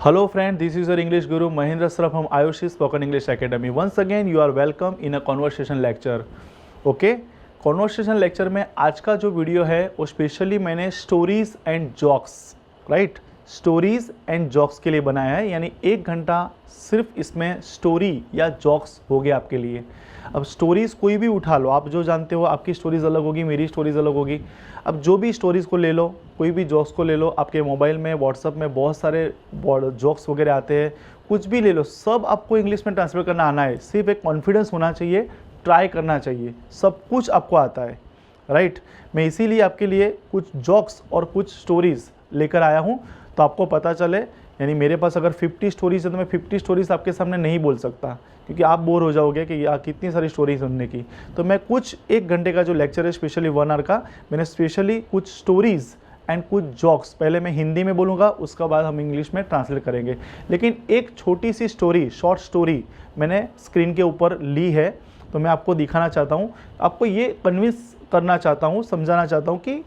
Hello friend, this is your English Guru Mahendra Sir from Ayushi Spoken English Academy. Once again you are welcome in a conversation lecture. Okay? Conversation lecture में आज का जो video है वो specially मैंने stories and jokes stories and jokes के लिए बनाया है, यानी 1 घंटा सिर्फ इसमें स्टोरी या जॉक्स हो गया आपके लिए। अब स्टोरीज़ कोई भी उठा लो, आप जो जानते हो, आपकी स्टोरीज़ अलग होगी, मेरी स्टोरीज़ अलग होगी। अब जो भी स्टोरीज़ को ले लो, कोई भी जॉक्स को ले लो, आपके मोबाइल में व्हाट्सअप में बहुत सारे जॉक्स वगैरह आते हैं, कुछ भी ले लो, सब आपको इंग्लिश में ट्रांसलेट करना आना है। सिर्फ एक कॉन्फिडेंस होना चाहिए, ट्राई करना चाहिए, सब कुछ आपको आता है, राइट। मैं इसीलिए आपके लिए कुछ जॉक्स और कुछ स्टोरीज़ लेकर आया हूँ, तो आपको पता चले। यानी मेरे पास अगर 50 स्टोरीज़ है तो मैं 50 स्टोरीज़ आपके सामने नहीं बोल सकता, क्योंकि आप बोर हो जाओगे कि यार कितनी सारी स्टोरी सुनने की। तो मैं कुछ 1 घंटे का जो लेक्चर है, स्पेशली 1 आवर का, मैंने स्पेशली कुछ स्टोरीज़ एंड कुछ जॉक्स, पहले मैं हिंदी में बोलूँगा, उसके बाद हम इंग्लिश में ट्रांसलेट करेंगे। लेकिन एक छोटी सी स्टोरी, शॉर्ट स्टोरी मैंने स्क्रीन के ऊपर ली है, तो मैं आपको दिखाना चाहता हूँ, आपको ये कन्विंस करना चाहता हूँ, समझाना चाहता हूँ कि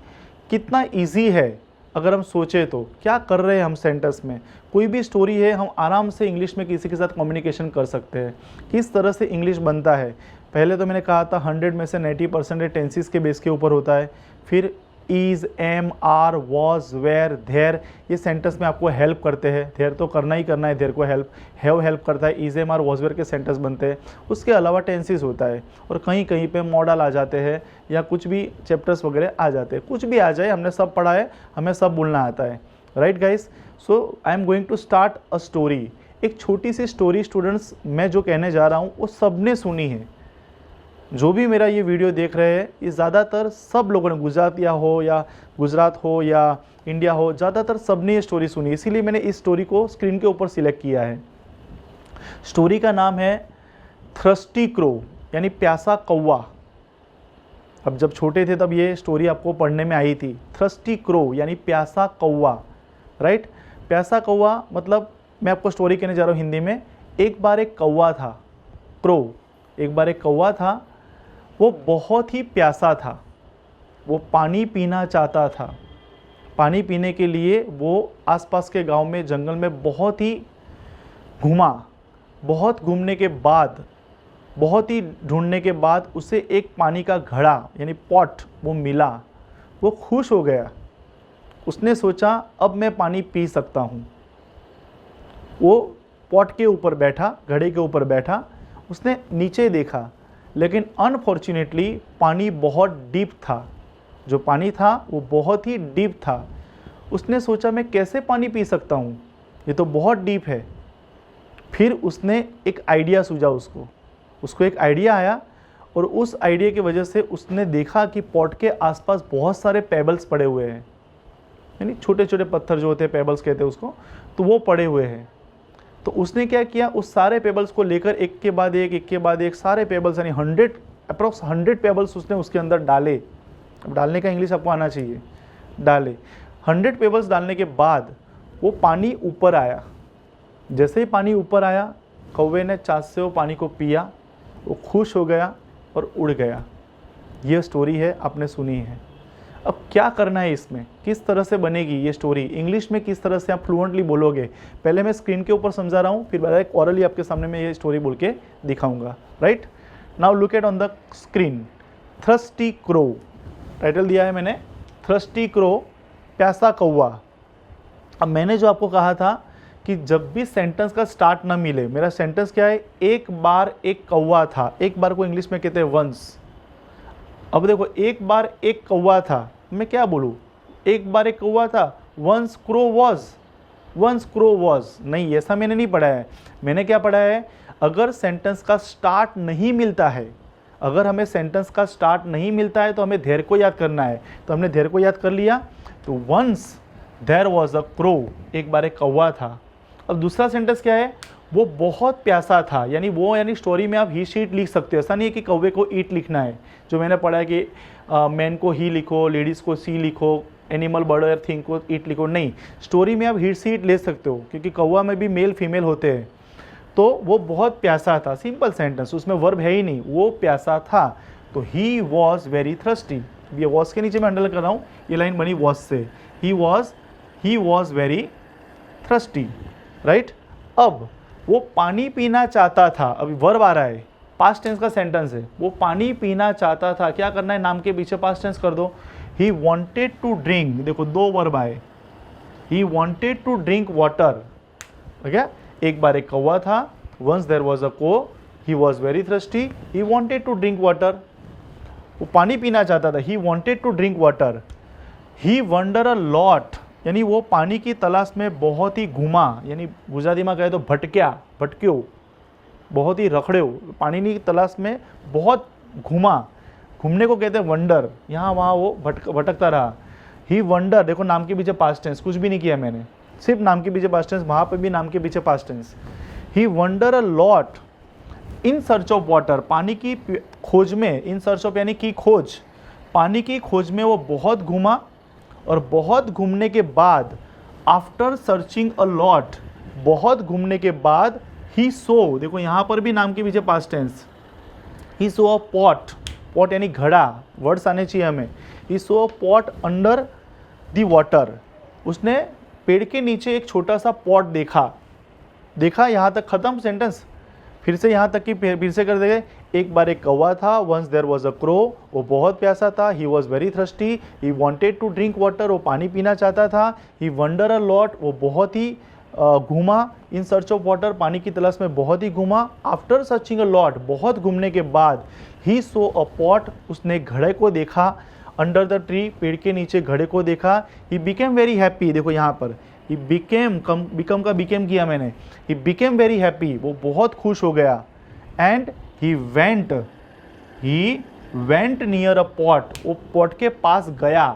कितना इजी है। अगर हम सोचें तो क्या कर रहे हैं हम सेंटेंस में, कोई भी स्टोरी है, हम आराम से इंग्लिश में किसी के साथ कम्युनिकेशन कर सकते हैं। किस तरह से इंग्लिश बनता है, पहले तो मैंने कहा था 100 में से 90% टेंसेस के बेस के ऊपर होता है। फिर is, am, are, was, were, there, ये सेंटेंस में आपको हेल्प करते हैं। धेर तो करना ही करना है, धेर को हेल्प, हैव हेल्प करता है। Is, am, are, was, were के सेंटेंस बनते हैं। उसके अलावा टेंसेस होता है, और कहीं कहीं पे मॉडल आ जाते हैं, या कुछ भी चैप्टर्स वगैरह आ जाते हैं। कुछ भी आ जाए, हमने सब पढ़ा है, हमें सब बोलना आता है, right guys. So I am going to start a story. एक छोटी सी स्टोरी स्टूडेंट्स, मैं जो कहने जा रहा हूँ वो सबने सुनी है। जो भी मेरा ये वीडियो देख रहे हैं, ये ज़्यादातर सब लोगों ने, गुजरात हो या इंडिया हो, ज़्यादातर सब ने ये स्टोरी सुनी। इसीलिए मैंने इस स्टोरी को स्क्रीन के ऊपर सिलेक्ट किया है। स्टोरी का नाम है थ्रस्टी क्रो, यानी प्यासा कौवा। अब जब छोटे थे तब ये स्टोरी आपको पढ़ने में आई थी। थ्रस्टी क्रो यानी प्यासा कौवा, राइट। प्यासा कौवा मतलब, मैं आपको स्टोरी कहने जा रहा हूँ हिंदी में। एक बार एक कौवा था, क्रो, एक बार एक कौवा था, वो बहुत ही प्यासा था, वो पानी पीना चाहता था। पानी पीने के लिए वो आसपास के गांव में, जंगल में बहुत ही घूमा। बहुत घूमने के बाद, बहुत ही ढूंढने के बाद उसे एक पानी का घड़ा यानी पॉट वो मिला। वो खुश हो गया, उसने सोचा अब मैं पानी पी सकता हूँ। वो पॉट के ऊपर बैठा, घड़े के ऊपर बैठा, उसने नीचे देखा, लेकिन अनफॉर्चुनेटली पानी बहुत डीप था। जो पानी था वो बहुत ही डीप था। उसने सोचा मैं कैसे पानी पी सकता हूँ, ये तो बहुत डीप है। फिर उसने एक आइडिया सूझा, उसको एक आइडिया आया, और उस आइडिया की वजह से उसने देखा कि पॉट के आसपास बहुत सारे पेबल्स पड़े हुए हैं, यानी छोटे छोटे पत्थर जो होते हैं, पेबल्स कहते हैं उसको, तो वो पड़े हुए हैं। तो उसने क्या किया, उस सारे पेबल्स को लेकर एक के बाद एक सारे पेबल्स, यानी 100 पेबल्स उसने उसके अंदर डाले। अब डालने का इंग्लिश आपको आना चाहिए, डाले। 100 पेबल्स डालने के बाद वो पानी ऊपर आया। जैसे ही पानी ऊपर आया, कौवे ने चांस से वो पानी को पिया, वो खुश हो गया और उड़ गया। ये स्टोरी है, आपने सुनी है। अब क्या करना है इसमें, किस तरह से बनेगी ये स्टोरी, इंग्लिश में किस तरह से आप फ्लुएंटली बोलोगे, पहले मैं स्क्रीन के ऊपर समझा रहा हूँ, फिर बाद ओरली आपके सामने मैं ये स्टोरी बोल के दिखाऊंगा, right. Now look at on the screen. Thirsty crow, title दिया है मैंने, थ्रस्टी क्रो, प्यासा कौवा। अब मैंने जो आपको कहा था कि जब भी सेंटेंस का स्टार्ट ना मिले, मेरा सेंटेंस क्या है, एक बार एक कौवा था। एक बार को इंग्लिश में कहते हैं वंस। अब देखो, एक बार एक कौवा था, मैं क्या बोलूँ, एक बार एक कौवा था, once crow was, once crow was, नहीं, ऐसा मैंने नहीं पढ़ा है। मैंने क्या पढ़ा है, अगर सेंटेंस का स्टार्ट नहीं मिलता है, अगर हमें सेंटेंस का स्टार्ट नहीं मिलता है, तो हमें धेर को याद करना है। तो हमने धेर को याद कर लिया, तो once there was a crow, एक बार एक कौवा था। अब दूसरा सेंटेंस क्या है, वो बहुत प्यासा था, यानी वो, यानी स्टोरी में आप ही शीट लिख सकते हो। ऐसा नहीं है कि कौवे को ईट लिखना है, जो मैंने पढ़ा है कि मैन को ही लिखो, लेडीज़ को सी लिखो, एनिमल, बर्ड और थिंग को ईट लिखो, नहीं। स्टोरी में आप ही शीट ले सकते हो, क्योंकि कौवा में भी मेल फीमेल होते हैं। तो वो बहुत प्यासा था, सिंपल सेंटेंस, उसमें वर्ब है ही नहीं, वो प्यासा था। तो ही वॉज वेरी थ्रस्टी, ये वॉज के नीचे मैं अंडरलाइन कर रहा हूँ, ये लाइन बनी वॉज से, ही वॉज वेरी थ्रस्टी। राइट। अब वो पानी पीना चाहता था, अभी वर्ब आ रहा है, पास्ट टेंस का सेंटेंस है, वो पानी पीना चाहता था, क्या करना है, नाम के पीछे पास्ट टेंस कर दो। ही वॉन्टेड टू ड्रिंक, देखो दो वर्ब आए, he wanted to drink water, ठीक है। एक बार एक कौवा था, once there was a crow, he was very thirsty, he wanted to drink water, वो पानी पीना चाहता था, he wanted to drink water. He wander a lot, यानी वो पानी की तलाश में बहुत ही घुमा, यानी गुजराती में कहे तो भटक्या, भटक्यो, बहुत ही रखड़े, पानी की तलाश में बहुत घुमा, घूमने को कहते हैं वंडर, यहाँ वहाँ वो भटकता रहा। ही वंडर, देखो नाम के पीछे पास्ट टेंस, कुछ भी नहीं किया मैंने, सिर्फ नाम के पीछे पास्ट टेंस, वहाँ पर भी नाम के पीछे past tense. He wander a lot in search of water, पानी की खोज में, इन सर्च ऑफ यानी की खोज, पानी की खोज में वो बहुत घूमा, और बहुत घूमने के बाद, आफ्टर सर्चिंग अ लॉट, बहुत घूमने के बाद, ही सो, देखो यहाँ पर भी नाम के पीछे past tense, he saw a pot, pot यानी घड़ा, वर्ड्स आने चाहिए हमें। He saw a pot under the water, उसने पेड़ के नीचे एक छोटा सा पॉट देखा, देखा यहाँ तक खत्म सेंटेंस, फिर से यहाँ तक कि फिर से कर देंगे। एक बार एक कौवा था, once there was a crow, वो बहुत प्यासा था, he was very thirsty, he wanted to drink water, वो पानी पीना चाहता था, ही वंडर अ लॉट, वो बहुत ही घूमा, इन सर्च ऑफ वाटर, पानी की तलाश में बहुत ही घूमा, आफ्टर सर्चिंग अ लॉट, बहुत घूमने के बाद, ही सो अ पॉट, उसने घड़े को देखा, अंडर द ट्री, पेड़ के नीचे घड़े को देखा, ही बिकेम वेरी हैप्पी, देखो यहाँ पर ही बिकेम, बिकम का बिकेम किया मैंने, ही बिकेम वेरी हैप्पी, वो बहुत खुश हो गया, and he went near a pot, वो पॉट के पास गया,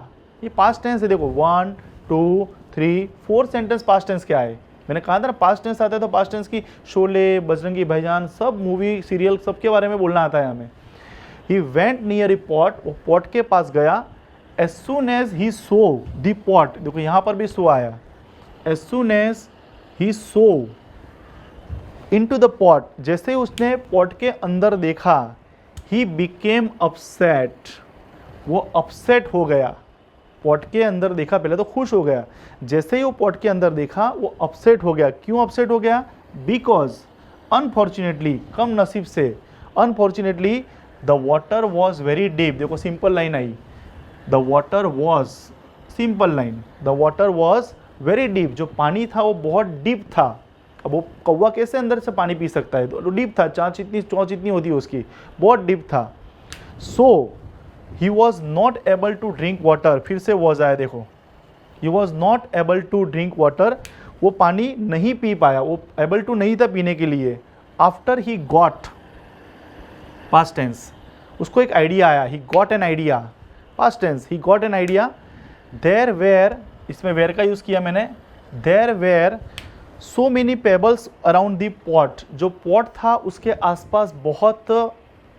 ये पास्ट टेंस है, देखो 1 2 3 4 सेंटेंस पास्ट टेंस क्या है, मैंने कहा था ना पास्ट टेंस आता है तो पास्ट टेंस की शोले, बजरंगी भाईजान, सब मूवी सीरियल सबके बारे में बोलना आता है हमें। He went near a pot, वो पॉट के पास गया, as soon as he saw the pot, देखो यहाँ पर भी सो आया, as soon as he saw into the pot, जैसे उसने पॉट के अंदर देखा, ही बिकेम अपसेट, वो अपसेट हो गया, पॉट के अंदर देखा, पहले तो खुश हो गया, जैसे ही वो पॉट के अंदर देखा वो अपसेट हो गया, क्यों अपसेट हो गया, बिकॉज अनफॉर्चुनेटली, कम नसीब से, unfortunately the water was very deep, देखो सिंपल लाइन आई, the water was, simple line, the water was very deep, जो पानी था वो बहुत डीप था, अब वो कौवा कैसे अंदर से पानी पी सकता है, तो डीप था, चौंच इतनी होती है उसकी, बहुत डीप था। So he was not able to drink water, फिर से वॉज आया, देखो he was not able to drink water, वो पानी नहीं पी पाया, वो एबल टू नहीं था पीने के लिए, after he got, past tense, उसको एक आइडिया आया, he got an idea, past tense, he got an idea, there were, इसमें वेयर का यूज़ किया मैंने, there were so many pebbles around the pot, जो पॉट था उसके आसपास बहुत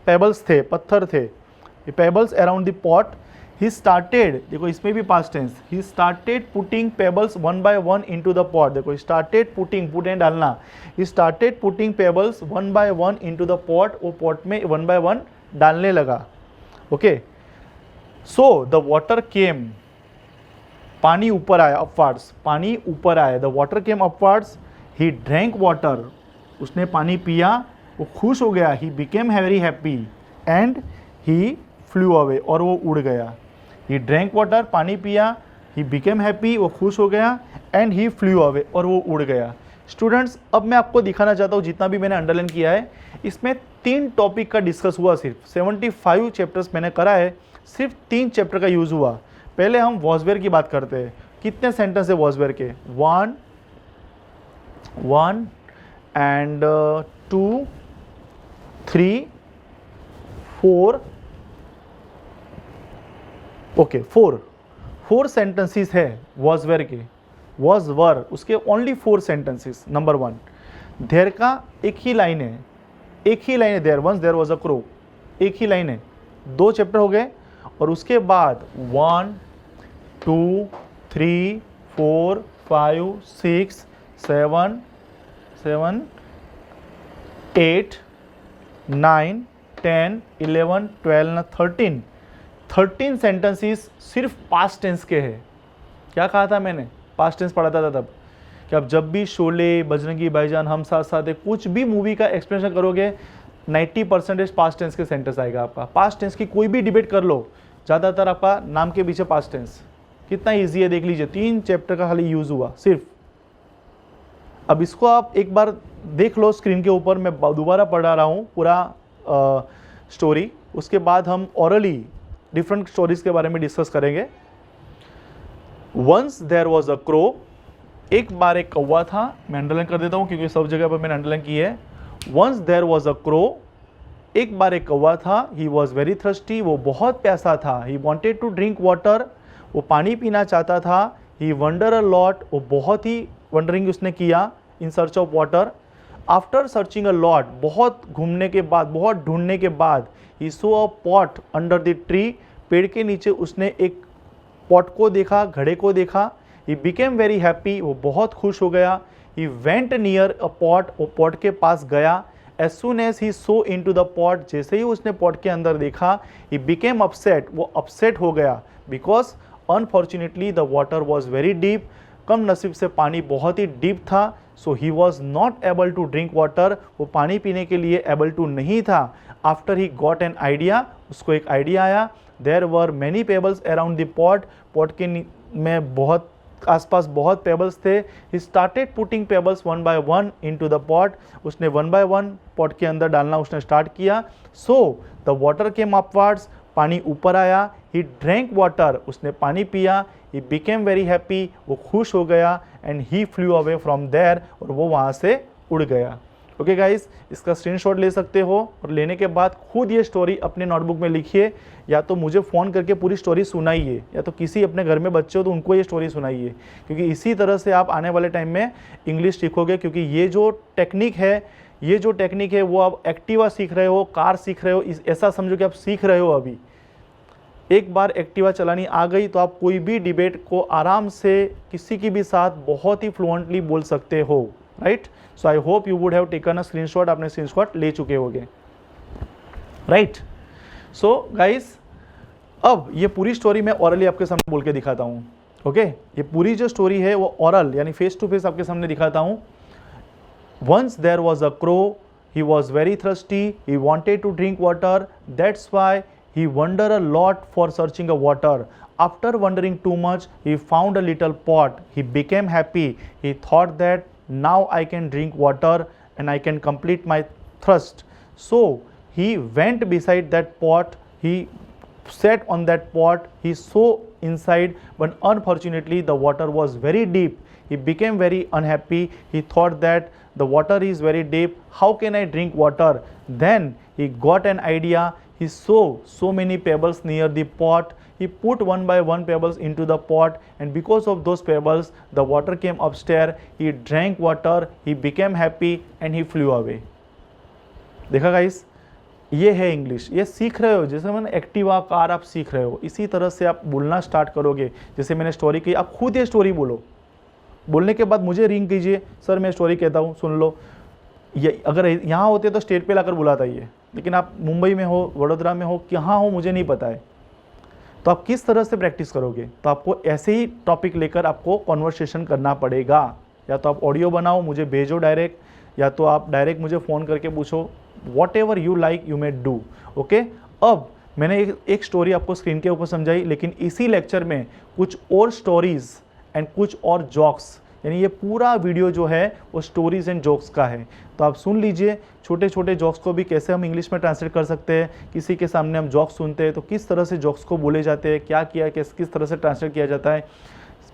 पेबल्स थे, पत्थर थे, pebbles around the pot, he started, देखो इसमें भी past tense, he started putting pebbles one by one into the pot, देखो स्टार्टेड पुटिंग, पुट एंड डालना, he started putting pebbles one by one into the pot, वो pot में one by one डालने लगा, okay. So the water came, पानी ऊपर आया, upwards, पानी ऊपर आया, the water came upwards, he drank water, उसने पानी पिया, वो खुश हो गया, he became very happy, and he flew away, और वो उड़ गया, ही ड्रैंक वाटर, पानी पिया, ही बिकेम हैप्पी, वो खुश हो गया, एंड ही फ्लू अवे, और वो उड़ गया। स्टूडेंट्स, अब मैं आपको दिखाना चाहता हूँ, जितना भी मैंने अंडरलाइन किया है, इसमें 3 टॉपिक का डिस्कस हुआ, सिर्फ 75 चैप्टर्स मैंने करा है, सिर्फ 3 चैप्टर का यूज़ हुआ। पहले हम वॉजवेयर की बात करते हैं, कितने सेंटेंस है वॉजवेयर के, 1 एंड 2 3 4, ओके 4 सेंटेंसेस है वॉजवेयर के, वॉज वर उसके ओनली 4 सेंटेंसेस। नंबर 1, देयर का एक ही लाइन है, there once there was a crow, एक ही लाइन है, 2 चैप्टर हो गए, और उसके बाद 1 2 3 4 5 6 7 8 9 10 11 12 13 सेंटेंसेस सिर्फ पास्ट टेंस के हैं। क्या कहा था मैंने, पास्ट टेंस पढ़ाता था तब, कि आप जब भी शोले, बजरंगी भाईजान, हम साथ साथ हैं, कुछ भी मूवी का एक्सप्लेनेशन करोगे 90% पास्ट टेंस के सेंटेंस आएगा आपका। पास्ट टेंस की कोई भी डिबेट कर लो, ज़्यादातर आपका नाम के पीछे पास्ट टेंस। कितना ईजी है देख लीजिए, 3 चैप्टर का खाली यूज़ हुआ सिर्फ। अब इसको आप एक बार देख लो स्क्रीन के ऊपर, मैं दोबारा पढ़ा रहा हूँ पूरा स्टोरी, उसके बाद हम ऑरली डिफरेंट स्टोरीज के बारे में डिस्कस करेंगे। Once there was a crow, एक बार एक कौवा था। मैं अंडरलाइन कर देता हूँ क्योंकि सब जगह पर मैंने अंडरलाइन की है। Once there was a crow, एक बार एक कौवा था। ही वॉज वेरी थर्स्टी, वो बहुत प्यासा था। He wanted to drink water, वो पानी पीना चाहता था। ही वंडर अ लॉट, वो बहुत ही वंडरिंग उसने किया in search of water. After searching a lot, बहुत घूमने के बाद, बहुत ढूंढने के बाद, he saw a pot under the tree, पेड़ के नीचे उसने एक पॉट को देखा, घड़े को देखा। ही बिकेम वेरी हैप्पी, वो बहुत खुश हो गया। He went near a pot, वो पॉट के पास गया। As soon as he saw into the pot pot, जैसे ही उसने पॉट के अंदर देखा, ही बिकेम अपसेट, वो अपसेट हो गया। Because unfortunately the water was very deep, कम नसीब से पानी बहुत ही डीप था। So he was not able to drink water, वो पानी पीने के लिए एबल टू नहीं था। After he got an idea, उसको एक आइडिया आया। There were many pebbles around the pot, pot के में बहुत आसपास बहुत पेबल्स थे। He started putting pebbles one by one into the pot, उसने वन बाय वन पॉट के अंदर डालना उसने स्टार्ट किया। So the water came upwards, पानी ऊपर आया। ही ड्रैंक वाटर, उसने पानी पिया। ही बिकेम वेरी हैप्पी, वो खुश हो गया। And he flew away from there, और वो वहाँ से उड़ गया। ओके गाइस, इसका स्क्रीनशॉट ले सकते हो और लेने के बाद खुद ये स्टोरी अपने नोटबुक में लिखिए, या तो मुझे फ़ोन करके पूरी स्टोरी सुनाइए, या तो किसी अपने घर में बच्चे हो तो उनको ये स्टोरी सुनाइए, क्योंकि इसी तरह से आप आने वाले टाइम में इंग्लिश सीखोगे। क्योंकि ये जो टेक्निक है वो आप एक्टिवा सीख रहे हो, कार सीख रहे हो, ऐसा समझो कि आप सीख रहे हो अभी। एक बार एक्टिवा चलानी आ गई तो आप कोई भी डिबेट को आराम से किसी की भी साथ बहुत ही फ्लुएंटली बोल सकते हो, right. So I hope you would have taken a screenshot, आपने स्क्रीनशॉट ले चुके होंगे, राइट। सो गाइस, अब ये पूरी स्टोरी मैं ऑरली आपके सामने बोल के दिखाता हूँ। ओके, ये पूरी जो स्टोरी है वो ऑरल यानी फेस टू फेस आपके सामने दिखाता हूँ। Once there was a crow, he was very thirsty, he wanted to drink water, that's why he wandered a lot for searching a water. After wandering too much, he found a little pot. He became happy. He thought that now I can drink water and I can complete my thirst. So he went beside that pot. He sat on that pot. He saw inside, but unfortunately the water was very deep. He became very unhappy. He thought that the water is very deep. How can I drink water? Then he got an idea. He saw so many pebbles near the pot. He put one by one pebbles into the pot, and because of those pebbles, the water came upstairs. He drank water. He became happy and he flew away. देखा guys, ये है English. ये सीख रहे हो, जैसे मैंने Activa car आप सीख रहे हो, इसी तरह से आप बोलना स्टार्ट करोगे। जैसे मैंने स्टोरी की, आप खुद ये स्टोरी बोलो। बोलने के बाद मुझे रिंग कीजिए, सर मैं स्टोरी कहता हूँ सुन लो। ये अगर यहाँ होते तो स्टेज पे लाकर बुलाता ये, लेकिन आप मुंबई में हो, वडोदरा में हो, कहाँ हो मुझे नहीं पता है। तो आप किस तरह से प्रैक्टिस करोगे? तो आपको ऐसे ही टॉपिक लेकर आपको कॉन्वर्सेशन करना पड़ेगा। या तो आप ऑडियो बनाओ, मुझे भेजो डायरेक्ट, या तो आप डायरेक्ट मुझे फ़ोन करके पूछो। What ever you like you may do. Okay, अब मैंने एक स्टोरी आपको स्क्रीन के ऊपर समझाई, लेकिन इसी लेक्चर में कुछ और स्टोरीज़ एंड कुछ और जोक्स, यानी ये पूरा वीडियो जो है वो स्टोरीज़ एंड जोक्स का है। तो आप सुन लीजिए, छोटे छोटे जोक्स को भी कैसे हम इंग्लिश में ट्रांसलेट कर सकते हैं। किसी के सामने हम जोक्स सुनते हैं तो किस तरह से जोक्स को बोले जाते हैं, क्या किया, किस तरह से ट्रांसलेट किया जाता है।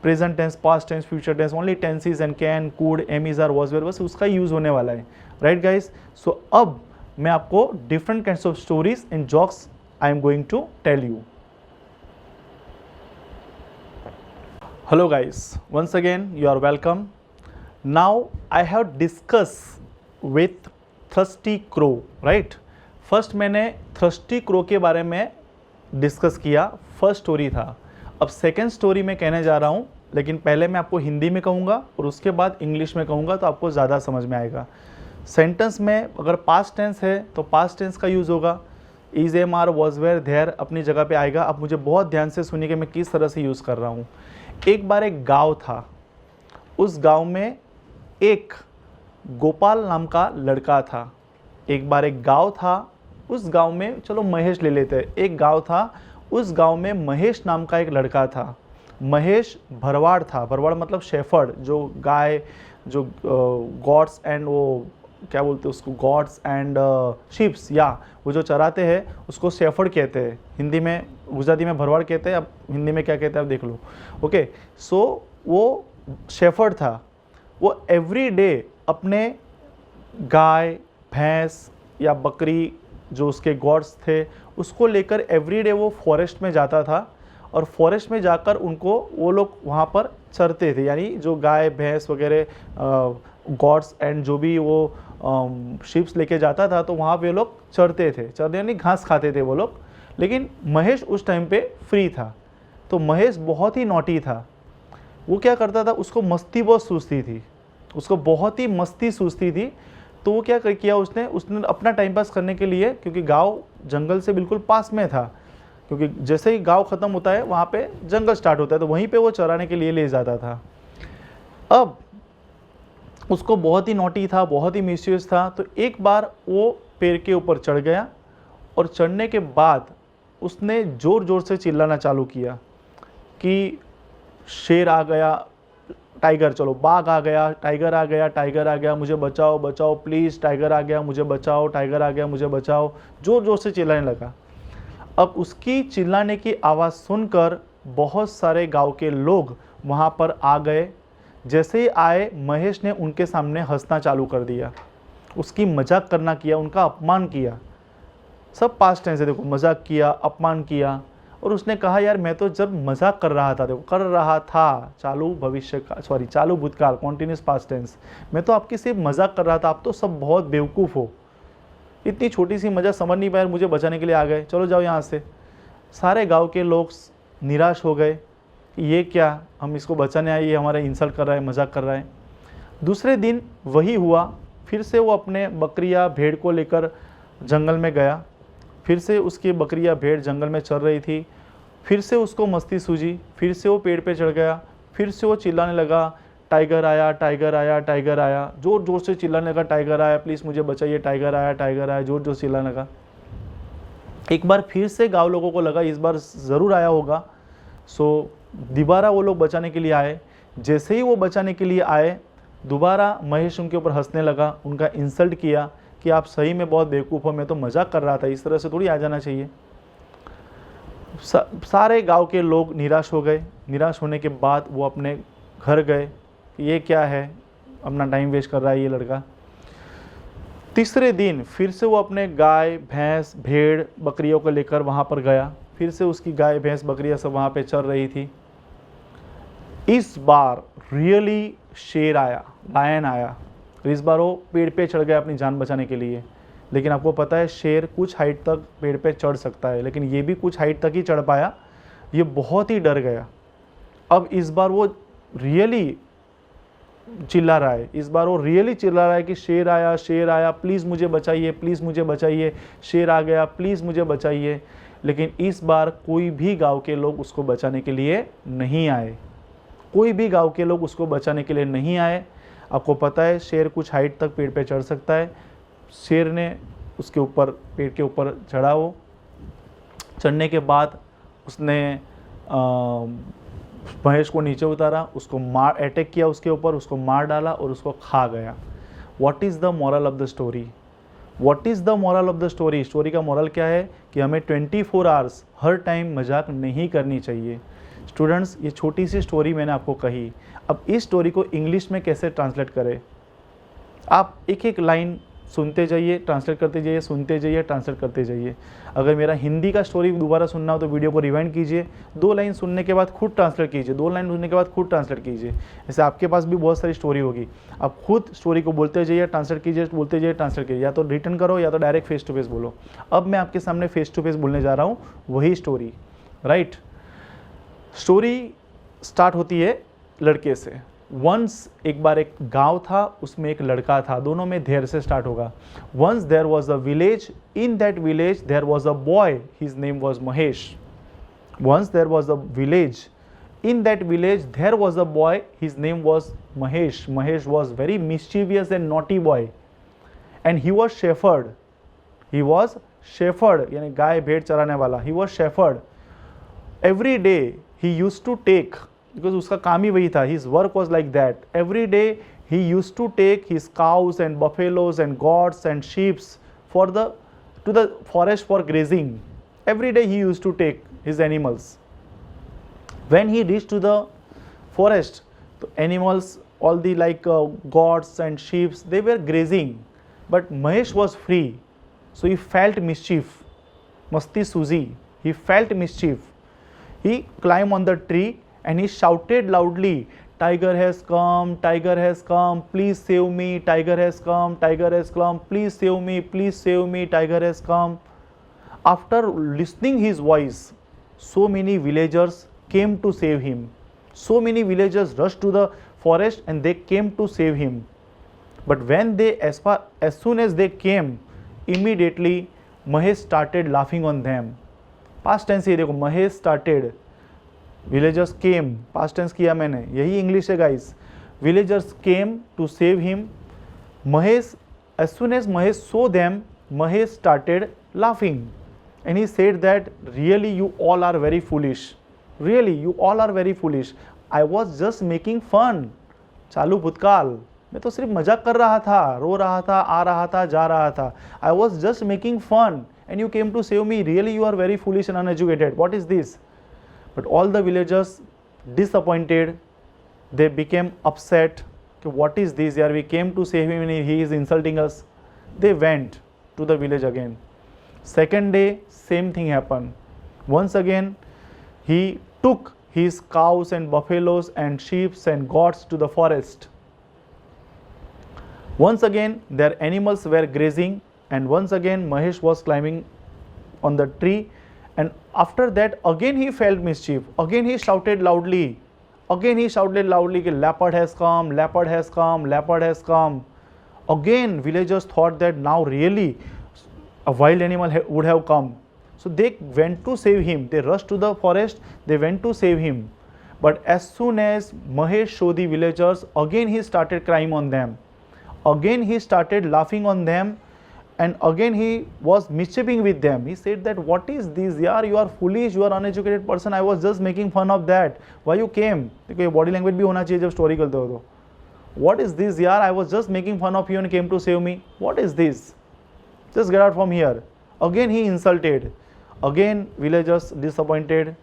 Present tense, past tense, future tense, only tenses and can, could, am is, are, was, were, बस उसका यूज़ होने वाला है, राइट गाइस। सो अब मैं आपको different kinds of stories and jokes I am going to tell you. Hello guys, once again you are welcome. Now I have discussed with thirsty crow, right? First मैंने thirsty crow के बारे में discuss किया, first story था। अब second story में कहने जा रहा हूँ, लेकिन पहले मैं आपको हिंदी में कहूँगा और उसके बाद इंग्लिश में कहूँगा, तो आपको ज़्यादा समझ में आएगा। सेंटेंस में अगर पास्ट टेंस है तो पास्ट टेंस का यूज़ होगा। Is, am, are, was, were, there अपनी जगह पे आएगा। अब मुझे बहुत ध्यान से सुनिए कि मैं किस तरह से यूज़ कर रहा हूँ। एक बार एक गांव था, उस गांव में एक गोपाल नाम का लड़का था। एक बार एक गांव था, उस गांव में, चलो महेश ले लेते हैं, एक गांव था, उस गांव में महेश नाम का एक लड़का था। महेश भरवाड़ था। भरवाड़ मतलब शेफर्ड, जो गाय, जो गॉड्स एंड वो क्या बोलते हैं उसको, गॉड्स एंड शिप्स, या वो जो चराते हैं उसको शेफर्ड कहते हैं। हिंदी में, गुजराती में भरवाड़ कहते हैं, अब हिंदी में क्या कहते हैं आप देख लो। ओके, सो वो शेफर्ड था। वो एवरी डे अपने गाय, भैंस या बकरी, जो उसके गॉड्स थे, उसको लेकर एवरीडे वो फॉरेस्ट में जाता था, और फॉरेस्ट में जाकर उनको, वो लोग वहाँ पर चरते थे, यानी जो गाय भैंस वगैरह गॉड्स एंड जो भी वो शिप्स लेके जाता था, तो वहाँ पे लोग चरते थे। चरते यानी घास खाते थे वो लोग। लेकिन महेश उस टाइम पे फ्री था। तो महेश बहुत ही नॉटी था। वो क्या करता था, उसको मस्ती बहुत सूझती थी, उसको बहुत ही मस्ती सूझती थी। तो वो क्या किया उसने अपना टाइम पास करने के लिए, क्योंकि गांव जंगल से बिल्कुल पास में था, क्योंकि जैसे ही गांव ख़त्म होता है वहाँ पे जंगल स्टार्ट होता है, तो वहीं पे वो चराने के लिए ले जाता था। अब उसको बहुत ही नॉटी था, बहुत ही मिस्यूज था। तो एक बार वो पेड़ के ऊपर चढ़ गया, और चढ़ने के बाद उसने ज़ोर ज़ोर से चिल्लाना चालू किया कि शेर आ गया, टाइगर, चलो बाघ आ गया, टाइगर आ गया, टाइगर आ गया, मुझे बचाओ बचाओ प्लीज़, टाइगर आ गया, मुझे बचाओ, टाइगर आ गया, मुझे बचाओ, ज़ोर ज़ोर से चिल्लाने लगा। अब उसकी चिल्लाने की आवाज़ सुनकर बहुत सारे गांव के लोग वहाँ पर आ गए। जैसे ही आए, महेश ने उनके सामने हंसना चालू कर दिया, उसकी मजाक करना किया, उनका अपमान किया। सब पास्ट टेंस है, देखो, मजाक किया, अपमान किया। और उसने कहा, यार मैं तो जब मजाक कर रहा था, देखो कर रहा था, चालू भविष्य का, सॉरी चालू भूतकाल, कॉन्टिन्यूस पास्ट टेंस, मैं तो आपकी सिर्फ मजाक कर रहा था, आप तो सब बहुत बेवकूफ़ हो, इतनी छोटी सी मजाक समझ नहीं पाए, मुझे बचाने के लिए आ गए, चलो जाओ यहाँ से। सारे गांव के लोग निराश हो गए कि ये क्या, हम इसको बचाने आए, ये हमारा इंसल्ट कर रहा है, मजाक कर रहा है। दूसरे दिन वही हुआ, फिर से वो अपने बकरियाँ भेड़ को लेकर जंगल में गया। फिर से उसकी बकरियाँ भेड़ जंगल में चल रही थी। फिर से उसको मस्ती सूझी, फिर से वो पेड़ पे चढ़ गया, फिर से वो चिल्लाने लगा, टाइगर आया, टाइगर आया, टाइगर आया, ज़ोर ज़ोर से चिल्लाने लगा, टाइगर आया, प्लीज़ मुझे बचाइए, टाइगर आया, टाइगर आया, ज़ोर ज़ोर से चिल्लाने लगा। एक बार फिर से गाँव लोगों को लगा इस बार ज़रूर आया होगा। सो दोबारा वो लोग बचाने के लिए आए। जैसे ही वो बचाने के लिए आए, दोबारा महेश उनके ऊपर हंसने लगा, उनका इंसल्ट किया कि आप सही में बहुत बेवकूफ़ हो, मैं तो मजाक कर रहा था, इस तरह से थोड़ी आ जाना चाहिए। सारे गांव के लोग निराश हो गए। निराश होने के बाद वो अपने घर गए, ये क्या है, अपना टाइम वेस्ट कर रहा है ये लड़का। तीसरे दिन फिर से वो अपने गाय, भैंस, भेड़, बकरियों को लेकर वहाँ पर गया। फिर से उसकी गाय, भैंस, बकरियाँ सब वहाँ पे चल रही थी। इस बार रियली शेर आया, लायन आया। इस बार वो पेड़ पे चढ़ गया अपनी जान बचाने के लिए। लेकिन आपको पता है शेर कुछ हाइट तक पेड़ पे चढ़ सकता है, लेकिन ये भी कुछ हाइट तक ही चढ़ पाया। ये बहुत ही डर गया। अब इस बार वो रियली चिल्ला रहा है, इस बार वो रियली चिल्ला रहा है कि शेर आया, शेर आया, प्लीज़ मुझे बचाइए, प्लीज़ मुझे बचाइए, शेर आ गया, प्लीज़ मुझे बचाइए। लेकिन इस बार कोई भी गांव के लोग उसको बचाने के लिए नहीं आए। कोई भी गांव के लोग उसको बचाने के लिए नहीं आए। आपको पता है शेर कुछ हाइट तक पेड़ पे चढ़ सकता है। शेर ने उसके ऊपर, पेड़ के ऊपर चढ़ा। वो चढ़ने के बाद उसने महेश को नीचे उतारा, उसको मार, अटैक किया उसके ऊपर, उसको मार डाला और उसको खा गया। What is the moral of the story? What is the moral of the story? Story का मोरल क्या है कि हमें 24 आवर्स हर टाइम मजाक नहीं करनी चाहिए। स्टूडेंट्स, ये छोटी सी स्टोरी मैंने आपको कही। अब इस स्टोरी को इंग्लिश में कैसे ट्रांसलेट करें? आप एक एक लाइन सुनते जाइए, ट्रांसलेट करते जाइए, सुनते जाइए, ट्रांसलेट करते जाइए। अगर मेरा हिंदी का स्टोरी दोबारा सुनना हो तो वीडियो को रिवाइंड कीजिए, 2 लाइन सुनने के बाद खुद ट्रांसलेट कीजिए, 2 लाइन सुनने के बाद खुद ट्रांसलेट कीजिए। ऐसे आपके पास भी बहुत सारी स्टोरी होगी, आप खुद स्टोरी को बोलते जाइए, ट्रांसलेट कीजिए, बोलते जाइए, ट्रांसलेट कीजिए। या तो रिटर्न करो या तो डायरेक्ट फेस टू फेस बोलो। अब मैं आपके सामने फेस टू फेस बोलने जा रहा हूँ वही स्टोरी, राइट। स्टोरी स्टार्ट होती है लड़के से। वंस, एक बार एक गांव था, उसमें एक लड़का था। दोनों में देयर से स्टार्ट होगा। Once there was a village, in that village there was a boy, his name was Mahesh. Once there was a village, in that village there was a boy, his name was Mahesh. Mahesh was very mischievous and naughty boy, and he was shepherd. He was shepherd, यानी गाय भेड़ चराने वाला. He was shepherd. Every day he used to take, because उसका काम ही वही था, his work was like that. Every day he used to take his cows and buffaloes and goats and sheep for to the forest for grazing. Every day he used to take his animals. When he reached to the forest, the animals, all the goats and sheep, they were grazing, but Mahesh was free, so he felt mischief. Masti Suji, he felt mischief. He climbed on the tree and he shouted loudly, "Tiger has come, tiger has come, please save me, tiger has come, tiger has come, please save me, please save me, tiger has come." After listening his voice, so many villagers came to save him. So many villagers rushed to the forest and they came to save him. But when they, as soon as they came, immediately Mahesh started laughing on them. Past tense ये देखो, Mahesh started, villagers came, past tense किया मैंने, यही English है guys. Villagers came to save him. Mahesh, as soon as Mahesh saw them, Mahesh started laughing, and he said that, "Really, you all are very foolish. Really, you all are very foolish. I was just making fun." चालू भूतकाल, मैं तो सिर्फ मजाक कर रहा था, रो रहा था, आ रहा था, जा रहा था. I was just making fun and you came to save me. Really, you are very foolish and uneducated. What is this? But all the villagers disappointed. They became upset. What is this? Yeah, we came to save him and he is insulting us. They went to the village again. Second day, same thing happened. Once again, he took his cows and buffaloes and sheep and goats to the forest. Once again, their animals were grazing, and once again Mahesh was climbing on the tree, and after that again he felt mischief. Again he shouted loudly. Again he shouted loudly, "Leopard has come, leopard has come, leopard has come." Again villagers thought that now really a wild animal would have come. So they went to save him. They rushed to the forest. They went to save him. But as soon as Mahesh saw the villagers, again he started crying on them. Again he started laughing on them, and again he was mischieving with them. He said that, "What is this? Yaar, you are foolish, you are uneducated person. I was just making fun of that. Why you came?" देखो ये body language भी होना चाहिए जब story करते हो तो. "What is this? Yaar, I was just making fun of you and came to save me. What is this? Just get out from here." Again he insulted. Again villagers disappointed,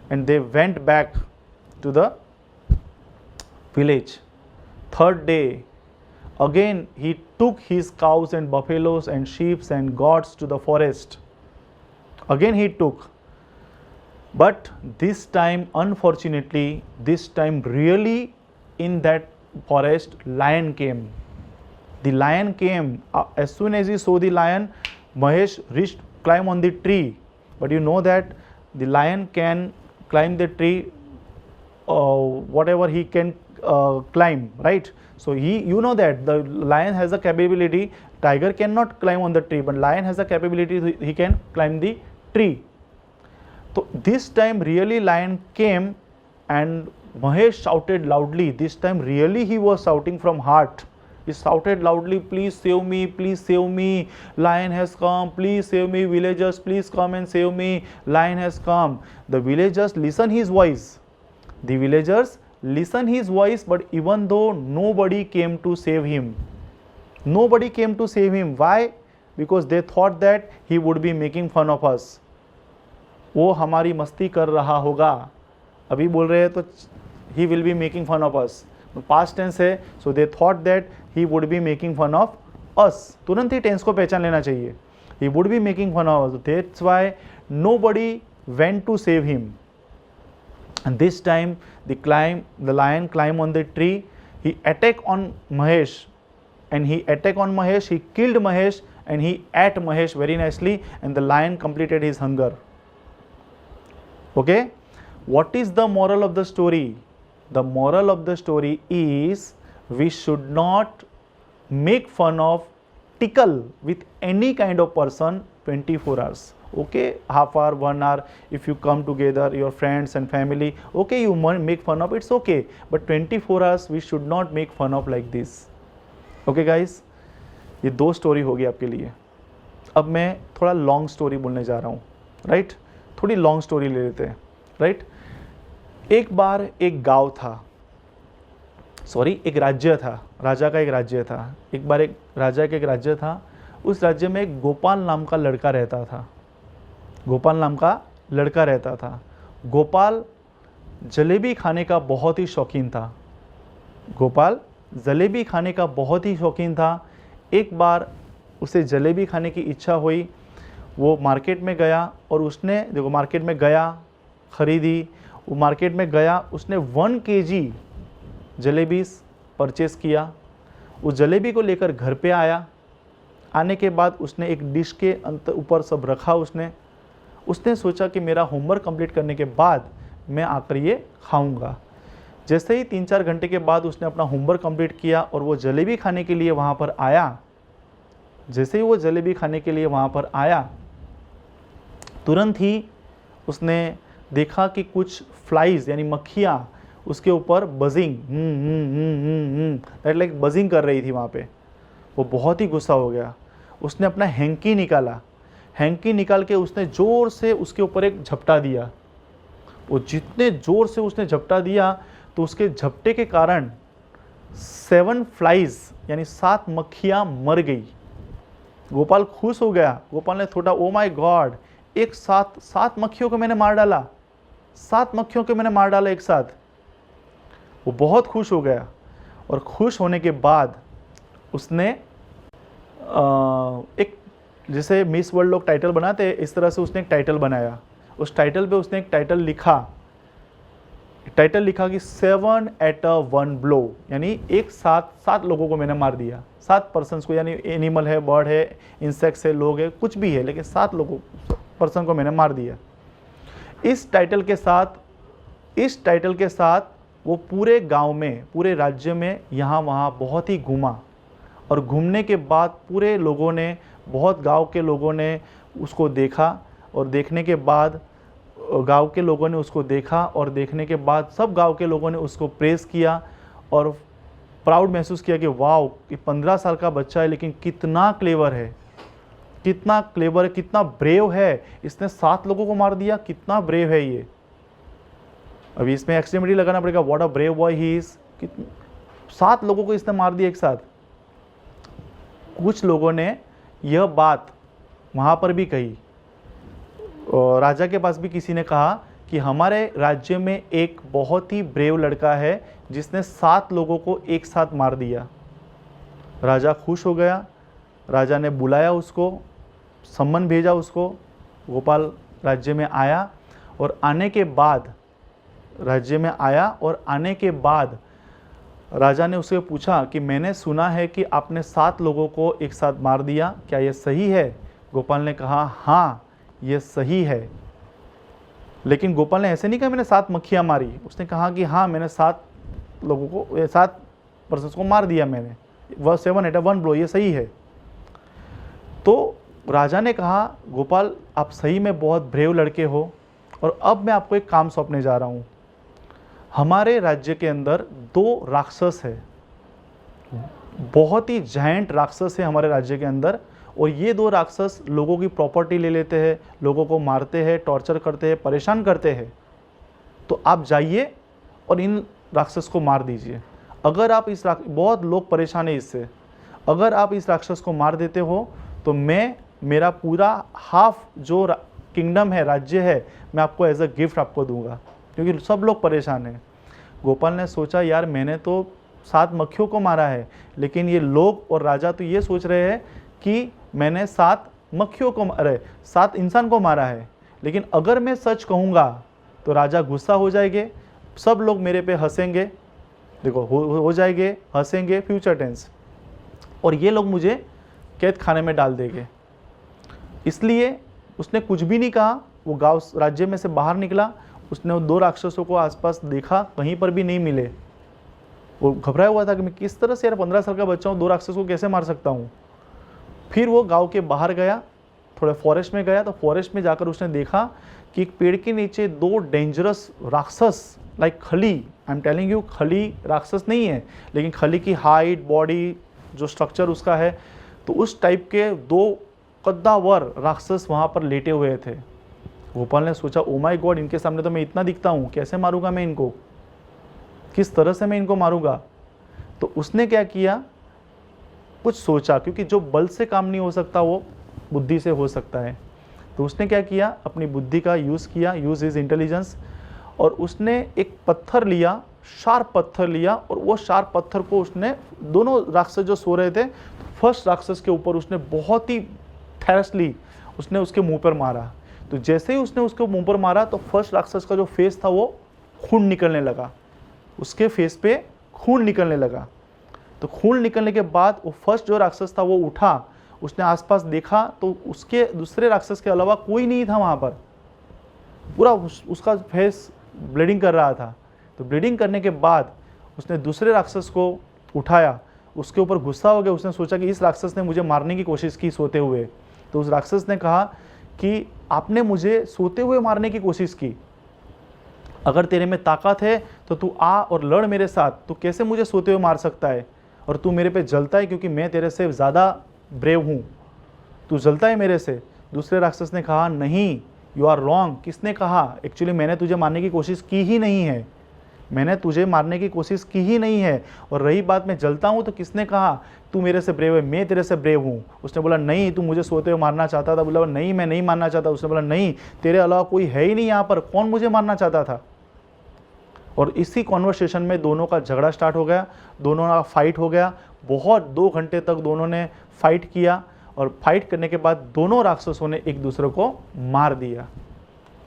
and they went back to the village. Third day, again he took his cows and buffaloes and sheep and goats to the forest. Again he took. But this time, unfortunately, this time really in that forest, lion came. The lion came. As soon as he saw the lion, Mahesh climbed on the tree. But you know that the lion can climb the tree, whatever he can climb, right? So you know that the lion has a capability. Tiger cannot climb on the tree, but lion has a capability, he can climb the tree. So this time really lion came, and Mahesh shouted loudly. This time really he was shouting from heart. He shouted loudly, "Please save me, please save me, lion has come, please save me, villagers, please come and save me, lion has come." The villagers listen his voice. The villagers listen his voice, but even though nobody came to save him. Nobody came to save him. Why? Because they thought that he would be making fun of us. वो हमारी मस्ती कर रहा होगा. अभी बोल रहे हैं तो he will be making fun of us. Past tense है, so they thought that he would be making fun of us. तुरंत ही tense को पहचान लेना चाहिए. He would be making fun of us. That's why nobody went to save him. And this time the lion climbed on the tree. He attacked on Mahesh, and he attacked on Mahesh. He killed Mahesh, and he ate Mahesh very nicely, and the lion completed his hunger. Okay, what is the moral of the story? The moral of the story is we should not make fun of, tickle with any kind of person 24 hours. okay, half hour, 1 hour, if you come together, your friends and family, okay, you make fun of, it's okay, but 24 hours we should not make fun of like this. okay guys, ये 2 story होगी आपके लिए. अब मैं थोड़ा long story बोलने जा रहा हूँ, राइट. थोड़ी लॉन्ग स्टोरी ले लेते हैं, राइट. एक बार एक गांव था, सॉरी एक राज्य था, राजा का एक राज्य था. एक बार एक राजा का एक राज्य था. उस राज्य में एक गोपाल नाम का लड़का रहता था. गोपाल नाम का लड़का रहता था. गोपाल जलेबी खाने का बहुत ही शौकीन था. गोपाल जलेबी खाने का बहुत ही शौकीन था. एक बार उसे जलेबी खाने की इच्छा हुई. वो मार्केट में गया और उसने, देखो मार्केट में गया, ख़रीदी. वो मार्केट में गया, उसने 1 kg जलेबी परचेज़ किया. उस जलेबी को लेकर घर पे आया. आने के बाद उसने एक डिश के ऊपर सब रखा. उसने सोचा कि मेरा होमवर्क कंप्लीट करने के बाद मैं आकर ये खाऊंगा. जैसे ही 3-4 घंटे के बाद उसने अपना होमवर्क कंप्लीट किया और वो जलेबी खाने के लिए वहाँ पर आया. जैसे ही वो जलेबी खाने के लिए वहाँ पर आया, तुरंत ही उसने देखा कि कुछ फ्लाइज यानी मक्खियाँ उसके ऊपर बजिंग दैट लाइक बजिंग कर रही थी वहाँ पे. वो बहुत ही गुस्सा हो गया. उसने अपना हैंकी निकाला. हैंकी निकाल के उसने ज़ोर से उसके ऊपर एक झपटा दिया. वो जितने ज़ोर से उसने झपटा दिया तो उसके झपटे के कारण 7 फ्लाइज यानी 7 मक्खियाँ मर गई. गोपाल खुश हो गया. गोपाल ने थोड़ा, ओ माय गॉड, एक साथ 7 मक्खियों को मैंने मार डाला. 7 मक्खियों को मैंने मार डाला एक साथ. वो बहुत खुश हो गया. और खुश होने के बाद उसने एक, जैसे मिस वर्ल्ड लोग टाइटल बनाते हैं, इस तरह से उसने एक टाइटल बनाया. उस टाइटल पे उसने एक टाइटल लिखा कि 7 at a 1 blow, यानी एक साथ 7 लोगों को मैंने मार दिया. 7 पर्सन्स को, यानी एनिमल है, बर्ड है, इंसेक्ट्स है, लोग है, कुछ भी है, लेकिन 7 पर्सन को मैंने मार दिया. इस टाइटल के साथ वो पूरे गांव में, पूरे राज्य में यहाँ वहाँ बहुत ही घूमा. और घूमने के बाद पूरे लोगों ने, बहुत गांव के लोगों ने उसको देखा. और देखने के बाद गांव के लोगों ने उसको देखा और देखने के बाद सब गांव के लोगों ने उसको प्रेज़ किया और प्राउड महसूस किया कि वाह, ये 15 साल का बच्चा है लेकिन कितना क्लेवर है, कितना क्लेवर है, कितना ब्रेव है. इसने 7 लोगों को मार दिया, कितना ब्रेव है ये. अभी इसमें एक्सट्रीमिटी लगाना पड़ेगा, what a brave boy he is. 7 लोगों को इसने मार दिया एक साथ. कुछ लोगों ने यह बात वहाँ पर भी कही. राजा के पास भी किसी ने कहा कि हमारे राज्य में एक बहुत ही ब्रेव लड़का है जिसने 7 लोगों को एक साथ मार दिया. राजा खुश हो गया. राजा ने बुलाया उसको, सम्मन भेजा उसको. गोपाल राज्य में आया और आने के बाद राजा ने उससे पूछा कि मैंने सुना है कि आपने 7 लोगों को एक साथ मार दिया, क्या यह सही है? गोपाल ने कहा, हाँ ये सही है. लेकिन गोपाल ने ऐसे नहीं कहा मैंने 7 मक्खियाँ मारी. उसने कहा कि हाँ, मैंने 7 लोगों को, 7 पर्सन्स को मार दिया मैंने. 7 at a 1 blow, ये सही है. तो राजा ने कहा, गोपाल आप सही में बहुत ब्रेव लड़के हो और अब मैं आपको एक काम सौंपने जा रहा हूँ. हमारे राज्य के अंदर 2 राक्षस है, बहुत ही जायंट राक्षस है हमारे राज्य के अंदर. और ये 2 राक्षस लोगों की प्रॉपर्टी ले लेते हैं, लोगों को मारते हैं, टॉर्चर करते हैं, परेशान करते हैं. तो आप जाइए और इन राक्षस को मार दीजिए. अगर आप बहुत लोग परेशान है इससे, अगर आप इस राक्षस को मार देते हो तो मैं मेरा पूरा हाफ जो किंगडम है, राज्य है, मैं आपको एज अ गिफ्ट आपको दूंगा, क्योंकि सब लोग परेशान हैं. गोपाल ने सोचा, यार मैंने तो 7 मक्खियों को मारा है, लेकिन ये लोग और राजा तो ये सोच रहे हैं कि मैंने 7 मक्खियों को, अरे 7 इंसान को मारा है. लेकिन अगर मैं सच कहूँगा तो राजा गुस्सा हो जाएंगे, सब लोग मेरे पे हंसेंगे. देखो हो जाएंगे, हंसेंगे, फ्यूचर टेंस, और ये लोग मुझे कैद खाने में डाल देंगे. इसलिए उसने कुछ भी नहीं कहा. वो गांव राज्य में से बाहर निकला. उसने 2 राक्षसों को आसपास देखा, कहीं पर भी नहीं मिले. वो घबराया हुआ था कि मैं किस तरह से, यार 15 साल का बच्चा हूँ, 2 राक्षसों को कैसे मार सकता हूँ. फिर वो गांव के बाहर गया, थोड़ा फॉरेस्ट में गया, तो फॉरेस्ट में जाकर उसने देखा कि एक पेड़ के नीचे दो डेंजरस राक्षस लाइक खली, आई एम टेलिंग यू, खली राक्षस नहीं है लेकिन खली की हाइट, बॉडी, जो स्ट्रक्चर उसका है, तो उस टाइप के दो कद्दावर राक्षस वहाँ पर लेटे हुए थे। गोपाल ने सोचा, ओ माय गॉड, इनके सामने तो मैं इतना दिखता हूँ, कैसे मारूंगा मैं इनको, किस तरह से मैं इनको मारूंगा। तो उसने क्या किया, कुछ सोचा, क्योंकि जो बल से काम नहीं हो सकता वो बुद्धि से हो सकता है। तो उसने क्या किया, अपनी बुद्धि का यूज़ किया, यूज़ हिज इंटेलिजेंस, और उसने एक पत्थर लिया, शार्प पत्थर लिया, और वो शार्प पत्थर को उसने, दोनों राक्षस जो सो रहे थे, फर्स्ट राक्षस के ऊपर उसने बहुत ही थैरसली उसने उसके मुंह पर मारा। तो जैसे ही उसने उसके मुंह पर मारा तो फर्स्ट राक्षस का जो फेस था वो खून निकलने लगा, उसके फेस पे खून निकलने लगा। तो खून निकलने के बाद वो फर्स्ट जो राक्षस था वो उठा, उसने आसपास देखा तो उसके दूसरे राक्षस के अलावा कोई नहीं था वहाँ पर, पूरा उसका फेस ब्लीडिंग कर रहा था। तो ब्लीडिंग करने के बाद उसने दूसरे राक्षस को उठाया, उसके ऊपर गुस्सा हो गया, उसने सोचा कि इस राक्षस ने मुझे मारने की कोशिश की सोते हुए। तो उस राक्षस ने कहा कि आपने मुझे सोते हुए मारने की कोशिश की, अगर तेरे में ताकत है तो तू आ और लड़ मेरे साथ, तो कैसे मुझे सोते हुए मार सकता है, और तू मेरे पे जलता है क्योंकि मैं तेरे से ज़्यादा ब्रेव हूँ, तू जलता है मेरे से। दूसरे राक्षस ने कहा, नहीं, यू आर रॉन्ग। किसने कहा, एक्चुअली मैंने तुझे मारने की कोशिश की ही नहीं है, मैंने तुझे मारने की कोशिश की ही नहीं है, और रही बात मैं जलता हूँ तो किसने कहा तू मेरे से ब्रेव है, मैं तेरे से ब्रेव हूँ। उसने बोला, नहीं, तू मुझे सोते हुए मारना चाहता था। बोला, नहीं, मैं नहीं मारना चाहता। उसने बोला, नहीं, तेरे अलावा कोई है ही नहीं यहाँ पर, कौन मुझे मारना चाहता था। और इसी कॉन्वर्सेशन में दोनों का झगड़ा स्टार्ट हो गया, दोनों का फाइट हो गया, बहुत 2 घंटे तक दोनों ने फाइट किया, और फाइट करने के बाद दोनों राक्षसों ने एक दूसरे को मार दिया।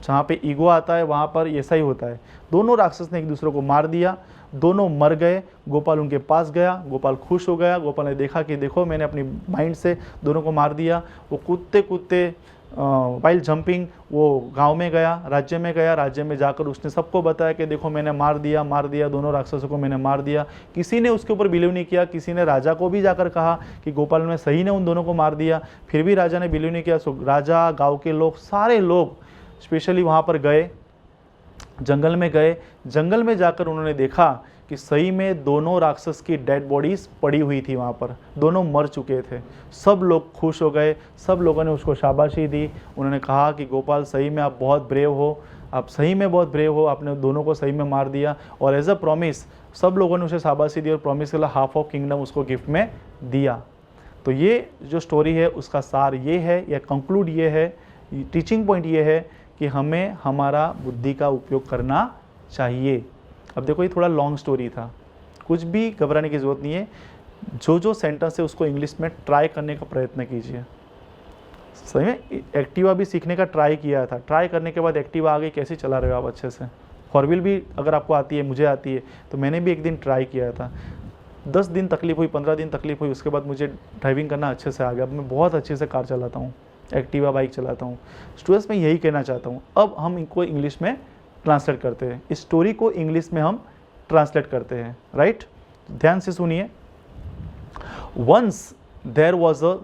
जहाँ पे ईगो आता है वहाँ पर ऐसा ही होता है, दोनों राक्षस ने एक दूसरे को मार दिया, दोनों मर गए। गोपाल उनके पास गया, गोपाल खुश हो गया, गोपाल ने देखा कि देखो मैंने अपनी माइंड से दोनों को मार दिया। वो कूदते कूदते वाइल जंपिंग वो गांव में गया, राज्य में गया, राज्य में जाकर उसने सबको बताया कि देखो मैंने मार दिया, दोनों राक्षसों को मैंने मार दिया। किसी ने उसके ऊपर बिलीव नहीं किया, किसी ने राजा को भी जाकर कहा कि गोपाल ने सही ने उन दोनों को मार दिया, फिर भी राजा ने बिलीव नहीं किया। सो राजा, गाँव के लोग, सारे लोग स्पेशली वहाँ पर गए, जंगल में गए। जंगल में जाकर उन्होंने देखा कि सही में दोनों राक्षस की डेड बॉडीज पड़ी हुई थी वहाँ पर, दोनों मर चुके थे। सब लोग खुश हो गए, सब लोगों ने उसको शाबाशी दी। उन्होंने कहा कि गोपाल सही में आप बहुत ब्रेव हो, आप सही में बहुत ब्रेव हो, आपने दोनों को सही में मार दिया। और एज अ प्रॉमिस सब लोगों ने उसे शाबाशी दी और प्रॉमिस के लिए हाफ ऑफ किंगडम उसको गिफ्ट में दिया। तो ये जो स्टोरी है उसका सार ये है, या कंक्लूड ये है, टीचिंग पॉइंट ये है कि हमें हमारा बुद्धि का उपयोग करना चाहिए। अब देखो ये थोड़ा लॉन्ग स्टोरी था, कुछ भी घबराने की ज़रूरत नहीं है। जो सेंटेंस है उसको इंग्लिश में ट्राई करने का प्रयत्न कीजिए। सही में एक्टिवा भी सीखने का ट्राई किया था, ट्राई करने के बाद एक्टिवा आ गई, कैसे चला रहे हो आप अच्छे से। फोर व्हील भी अगर आपको आती है, मुझे आती है, तो मैंने भी एक दिन ट्राई किया था, 10 दिन तकलीफ हुई, 15 दिन तकलीफ हुई, उसके बाद मुझे ड्राइविंग करना अच्छे से आ गया। अब मैं बहुत अच्छे से कार चलाता हूँ, एक्टिवा बाइक चलाता हूँ। स्टूडेंट्स मैं यही कहना चाहता हूँ। अब हम इनको इंग्लिश में ट्रांसलेट करते हैं, इस स्टोरी को इंग्लिश में हम ट्रांसलेट करते हैं, राइट। ध्यान से सुनिए। Once there was a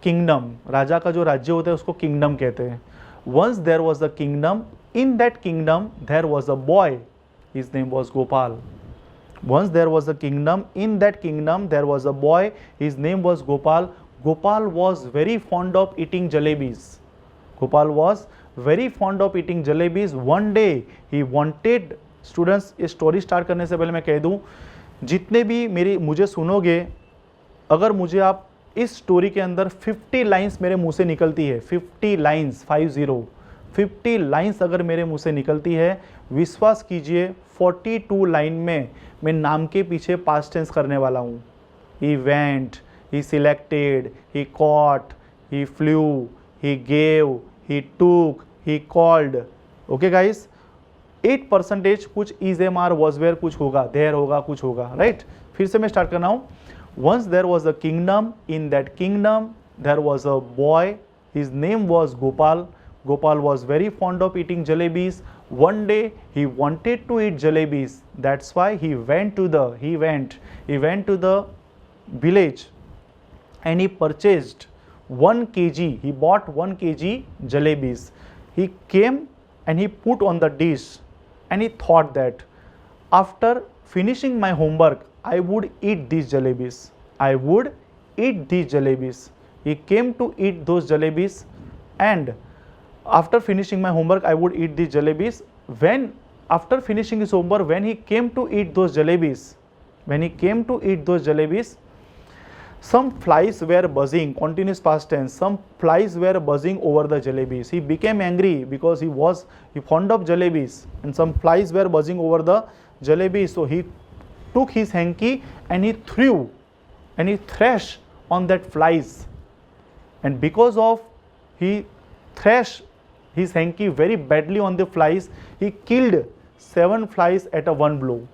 kingdom, राजा का जो राज्य होता है उसको किंगडम कहते हैं। Once there was a kingdom, in that kingdom there was a boy, his name was Gopal. Once there was a kingdom, in that kingdom there was a boy, his name was Gopal. Gopal was very fond of eating jalebis. Gopal was very fond of eating jalebis. One day he wanted, students ये story start करने से पहले मैं कह दूं, जितने भी मुझे सुनोगे, अगर मुझे आप इस स्टोरी के अंदर 50 लाइन्स मेरे मुंह से निकलती है, 50 लाइन्स 50 लाइन्स अगर मेरे मुंह से निकलती है, विश्वास कीजिए 42 लाइन में मैं नाम के पीछे पास्ट टेंस करने वाला हूँ। He went, he selected, he caught, he flew, he gave, he took, he called. Okay guys, 8% कुछ is am are was were कुछ होगा, देयर होगा कुछ होगा, राइट। फिर से मैं स्टार्ट करना हूँ। Once there was a kingdom, in that kingdom there was a boy, his name was Gopal. Gopal was very fond of eating jalebis. One day he wanted to eat jalebis. That's why he went to the village and he purchased 1 kg. He bought 1 kg jalebis. He came and he put on the dish, and he thought that after finishing my homework, I would eat these jalebis. I would eat these jalebis. He came to eat those jalebis, and after finishing my homework, I would eat these jalebis. When after finishing his homework, when he came to eat those jalebis, some flies were buzzing, continuous past tense, some flies were buzzing over the jalebis. He became angry because he fond of jalebis, and some flies were buzzing over the jalebis. So he took his hanky and he threw and he thrashed on that flies, and because of he thrashed his hanky very badly on the flies, he killed 7 flies at a one blow.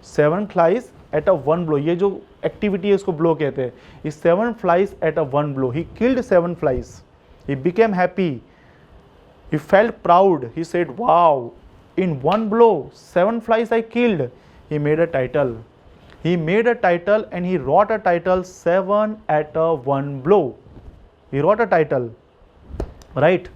7 flies at a one blow. ये जो activity है इसको blow कहते हैं. He 7 flies at a one blow. He killed 7 flies. He became happy. He felt proud. He said, "Wow! In one blow, 7 flies I killed." He made a title. And he wrote a title, 7 at a one blow. He wrote a title, right?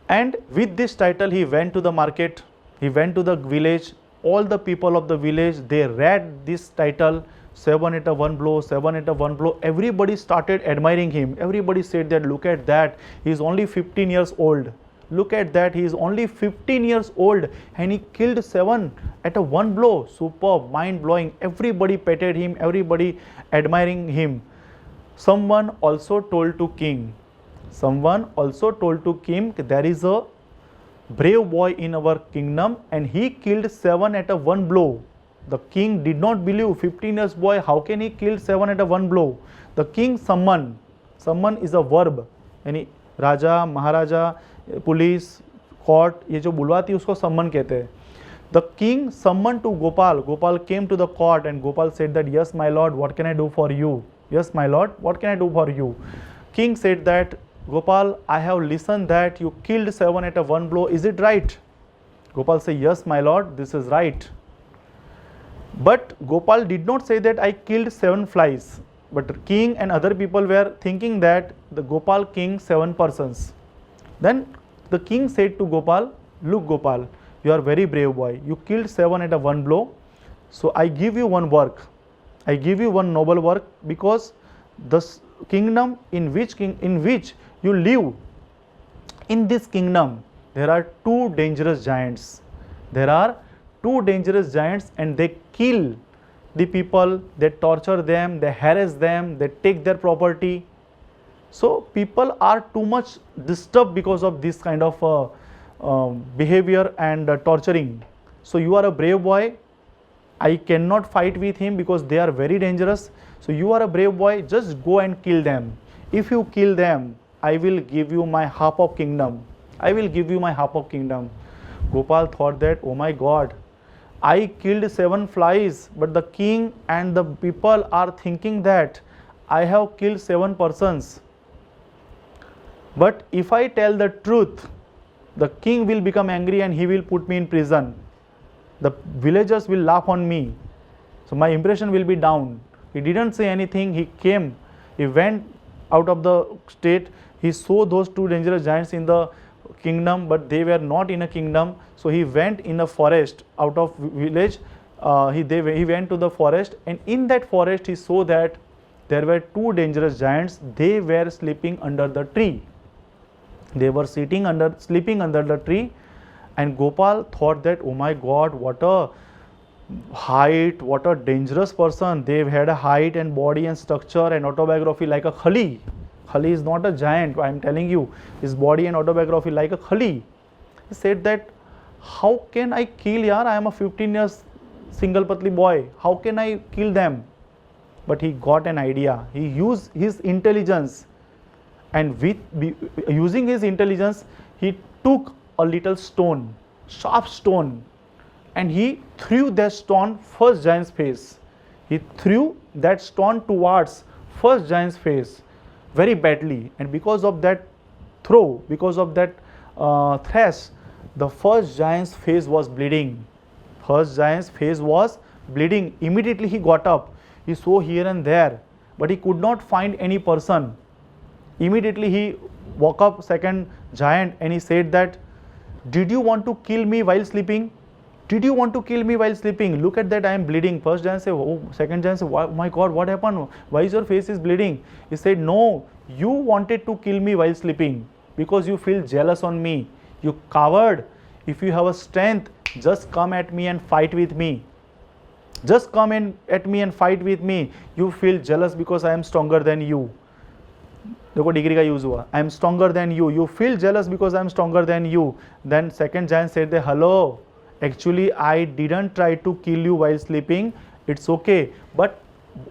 And with this title, he went to the market. He went to the village. All the people of the village, they read this title, 7 at a one blow, 7 at a one blow. Everybody started admiring him. Everybody said that, look at that, he is only 15 years old. Look at that, he is only 15 years old and he killed 7 at a one blow. Superb, mind blowing. Everybody petted him, everybody admiring him. Someone also told to king, there is a brave boy in our kingdom and he killed 7 at a one blow. The king did not believe, 15 years boy, how can he kill 7 at a one blow? The king summoned. Summon is a verb, यानी राजा, महाराजा, police, court, ये जो बुलवाती है उसको summon कहते हैं. The king summoned to Gopal. Gopal came to the court and Gopal said that, yes my lord, what can I do for you? Yes my lord, what can I do for you? King said that, Gopal, I have listened that you killed 7 at a one blow. Is it right? Gopal said, yes my lord, this is right. But Gopal did not say that I killed 7 flies. But king and other people were thinking that the Gopal killed 7 persons. Then the king said to Gopal, look Gopal, you are very brave boy. You killed 7 at a one blow. So I give you one work. I give you one noble work, because the kingdom in which you live, in this kingdom there are 2 dangerous giants. There are 2 dangerous giants and they kill the people, they torture them, they harass them, they take their property. So people are too much disturbed because of this kind of behavior and torturing. So you are a brave boy. I cannot fight with him because they are very dangerous. So you are a brave boy, just go and kill them. If you kill them, I will give you my half of kingdom. Gopal thought that, oh my God, I killed 7 flies, but the king and the people are thinking that I have killed 7 persons. But if I tell the truth, the king will become angry and he will put me in prison. The villagers will laugh on me. So my impression will be down. He didn't say anything. He came, he went out of the state. He saw those 2 dangerous giants in the kingdom, but they were not in a kingdom. So he went in a forest out of village. He went to the forest, and in that forest he saw that there were 2 dangerous giants. They were sleeping under the tree. They were sleeping under the tree, and Gopal thought that, oh my God, what a height, what a dangerous person. They had a height and body and structure and autobiography like a khali. Khali is not a giant, I am telling you. His body and autobiography like a khali. He said that, how can I kill yaar? I am a 15 years single patli boy. How can I kill them? But he got an idea. He used his intelligence, and using his intelligence, he took a little stone, sharp stone, and he threw that stone first giant's face. He threw that stone towards first giant's face very badly, and because of that throw, because of that thrash, the first giant's face was bleeding. Immediately he got up. He saw here and there, but he could not find any person. Immediately he woke up second giant and he said that, did you want to kill me while sleeping? Did you want to kill me while sleeping? Look at that, I am bleeding. First giant said, oh, second giant said, my God, what happened? Why is your face is bleeding? He said, no, you wanted to kill me while sleeping because you feel jealous on me. You coward. If you have a strength, just come at me and fight with me. Just come in at me and fight with me. You feel jealous because I am stronger than you. देखो degree का use हुआ. I am stronger than you. You feel jealous because I am stronger than you. Then second giant said that, hello, actually I didn't try to kill you while sleeping. It's okay. But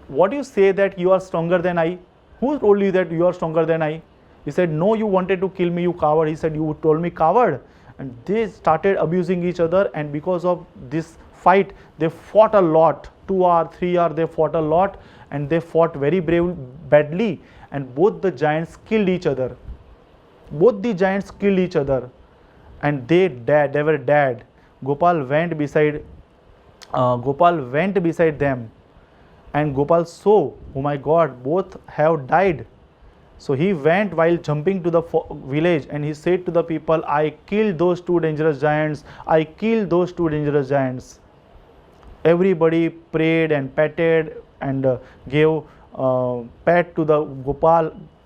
what you say that you are stronger than I? Who told you that you are stronger than I? He said, no, you wanted to kill me, you coward. He said, you told me coward. And they started abusing each other, and because of this fight, they fought a lot. 2 hours, 3 hours, they fought a lot, and they fought very badly, and both the giants killed each other. Both the giants killed each other, and they were dead. Gopal went beside them, and Gopal saw, oh my God, both have died. So he went while jumping to the village, and he said to the people, I killed those 2 dangerous giants. I killed those 2 dangerous giants. Everybody prayed and patted and gave pat to the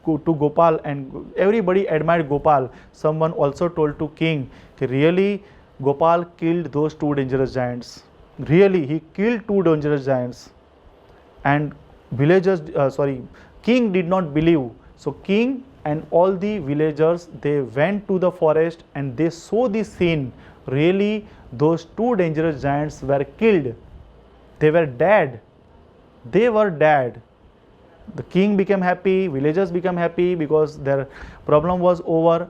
Gopal, and everybody admired Gopal. Someone also told to king, really Gopal killed those 2 dangerous giants. Really, he killed 2 dangerous giants. And king did not believe. So king and all the villagers, they went to the forest and they saw the scene. Really, those 2 dangerous giants were killed. They were dead. They were dead. The king became happy, villagers became happy because their problem was over,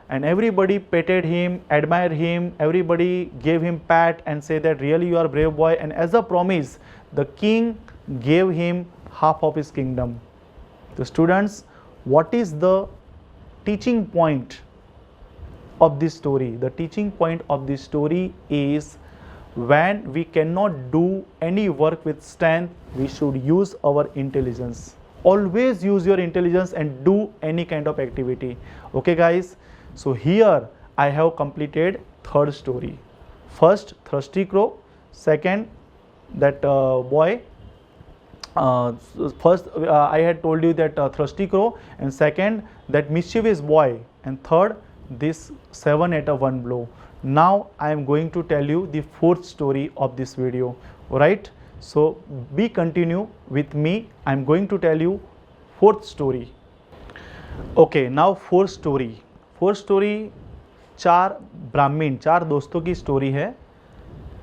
and everybody petted him, admired him, everybody gave him pat and said that really you are a brave boy, and as a promise, the king gave him half of his kingdom. The students, what is the teaching point of this story? The teaching point of this story is, when we cannot do any work with strength, we should use our intelligence. Always use your intelligence and do any kind of activity. Okay guys, so here I have completed 3rd story. First, Thirsty Crow. Second, that boy. First, I had told you that Thirsty Crow, and second, that mischievous boy, and third, this 7 at a 1 blow. Now I am going to tell you the 4th story of this video, right? So be continue with me. I am going to tell you 4th story. Okay, now 4th story. 4th story, 4 ब्राह्मण, 4 दोस्तों की story है.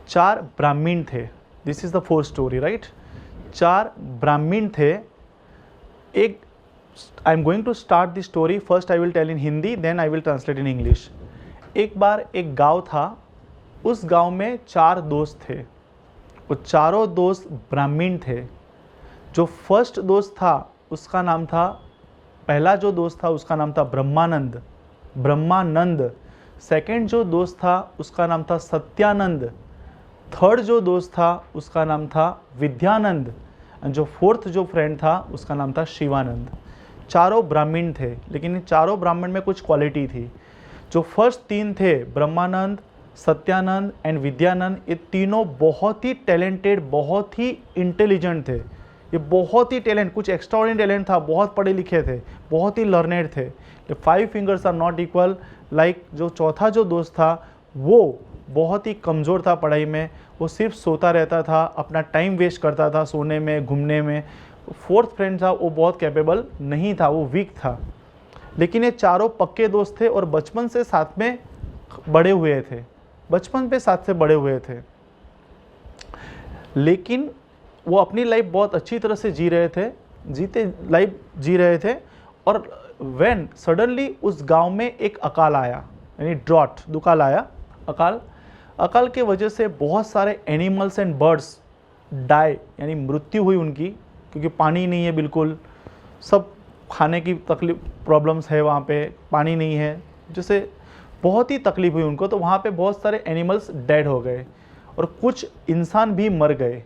4 ब्राह्मण थे. This is the 4th story, right? 4 ब्राह्मण थे. एक, I am going to start the story. First I will tell in Hindi, then I will translate in English. एक बार एक गांव था. उस गांव में 4 दोस्त थे. वो चारों दोस्त ब्राह्मण थे. जो फर्स्ट दोस्त था उसका नाम था, पहला जो दोस्त था उसका नाम था ब्रह्मानंद. सेकंड जो दोस्त था उसका नाम था सत्यानंद. थर्ड जो दोस्त था उसका नाम था विद्यानंद. एंड जो 4th जो फ्रेंड था उसका नाम था शिवानंद. चारों ब्राह्मण थे, लेकिन इन चारों ब्राह्मण में कुछ क्वालिटी थी. जो फर्स्ट 3 थे, ब्रह्मानंद, सत्यानंद एंड विद्यानंद, ये तीनों बहुत ही टैलेंटेड, बहुत ही इंटेलिजेंट थे. ये बहुत ही टैलेंट, कुछ एक्स्ट्राऑर्डिनरी टैलेंट था, बहुत पढ़े लिखे थे, बहुत ही लर्नेड थे. 5 fingers are not equal. Like जो चौथा जो दोस्त था वो बहुत ही कमज़ोर था पढ़ाई में. वो सिर्फ सोता रहता था, अपना टाइम वेस्ट करता था सोने में, घूमने में. 4th फ्रेंड था वो बहुत कैपेबल नहीं था, वो वीक था. लेकिन ये चारों पक्के दोस्त थे और बचपन से साथ में बड़े हुए थे. बचपन पे साथ से बड़े हुए थे, लेकिन वो अपनी लाइफ बहुत अच्छी तरह से जी रहे थे. और व्हेन सडनली उस गांव में एक अकाल आया, यानी ड्रॉट, दुकाल आया. अकाल के वजह से बहुत सारे एनिमल्स एंड बर्ड्स डाई, यानी मृत्यु हुई उनकी, क्योंकि पानी नहीं है बिल्कुल. सब खाने की तकलीफ, प्रॉब्लम्स है वहाँ पे, पानी नहीं है, जैसे बहुत ही तकलीफ हुई उनको. तो वहाँ पे बहुत सारे एनिमल्स डेड हो गए और कुछ इंसान भी मर गए.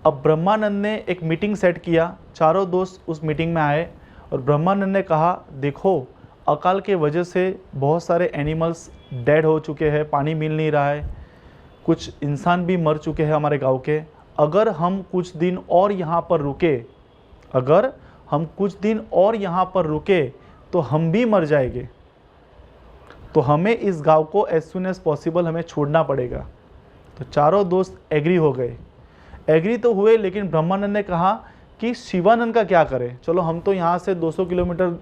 अब ब्रह्मानंद ने एक मीटिंग सेट किया. चारों दोस्त उस मीटिंग में आए और ब्रह्मानंद ने कहा देखो अकाल के वजह से बहुत सारे एनिमल्स डेड हो चुके हैं, पानी मिल नहीं रहा है, कुछ इंसान भी मर चुके हैं हमारे गांव के। अगर हम कुछ दिन और यहाँ पर रुके, अगर हम कुछ दिन और यहाँ पर रुके तो हम भी मर जाएंगे, तो हमें इस गांव को एज सुन एज पॉसिबल हमें छोड़ना पड़ेगा। तो चारों दोस्त एग्री हो गए, एग्री तो हुए, लेकिन ब्रह्मानंद ने कहा कि शिवानंद का क्या करें, चलो हम तो यहाँ से 200 किलोमीटर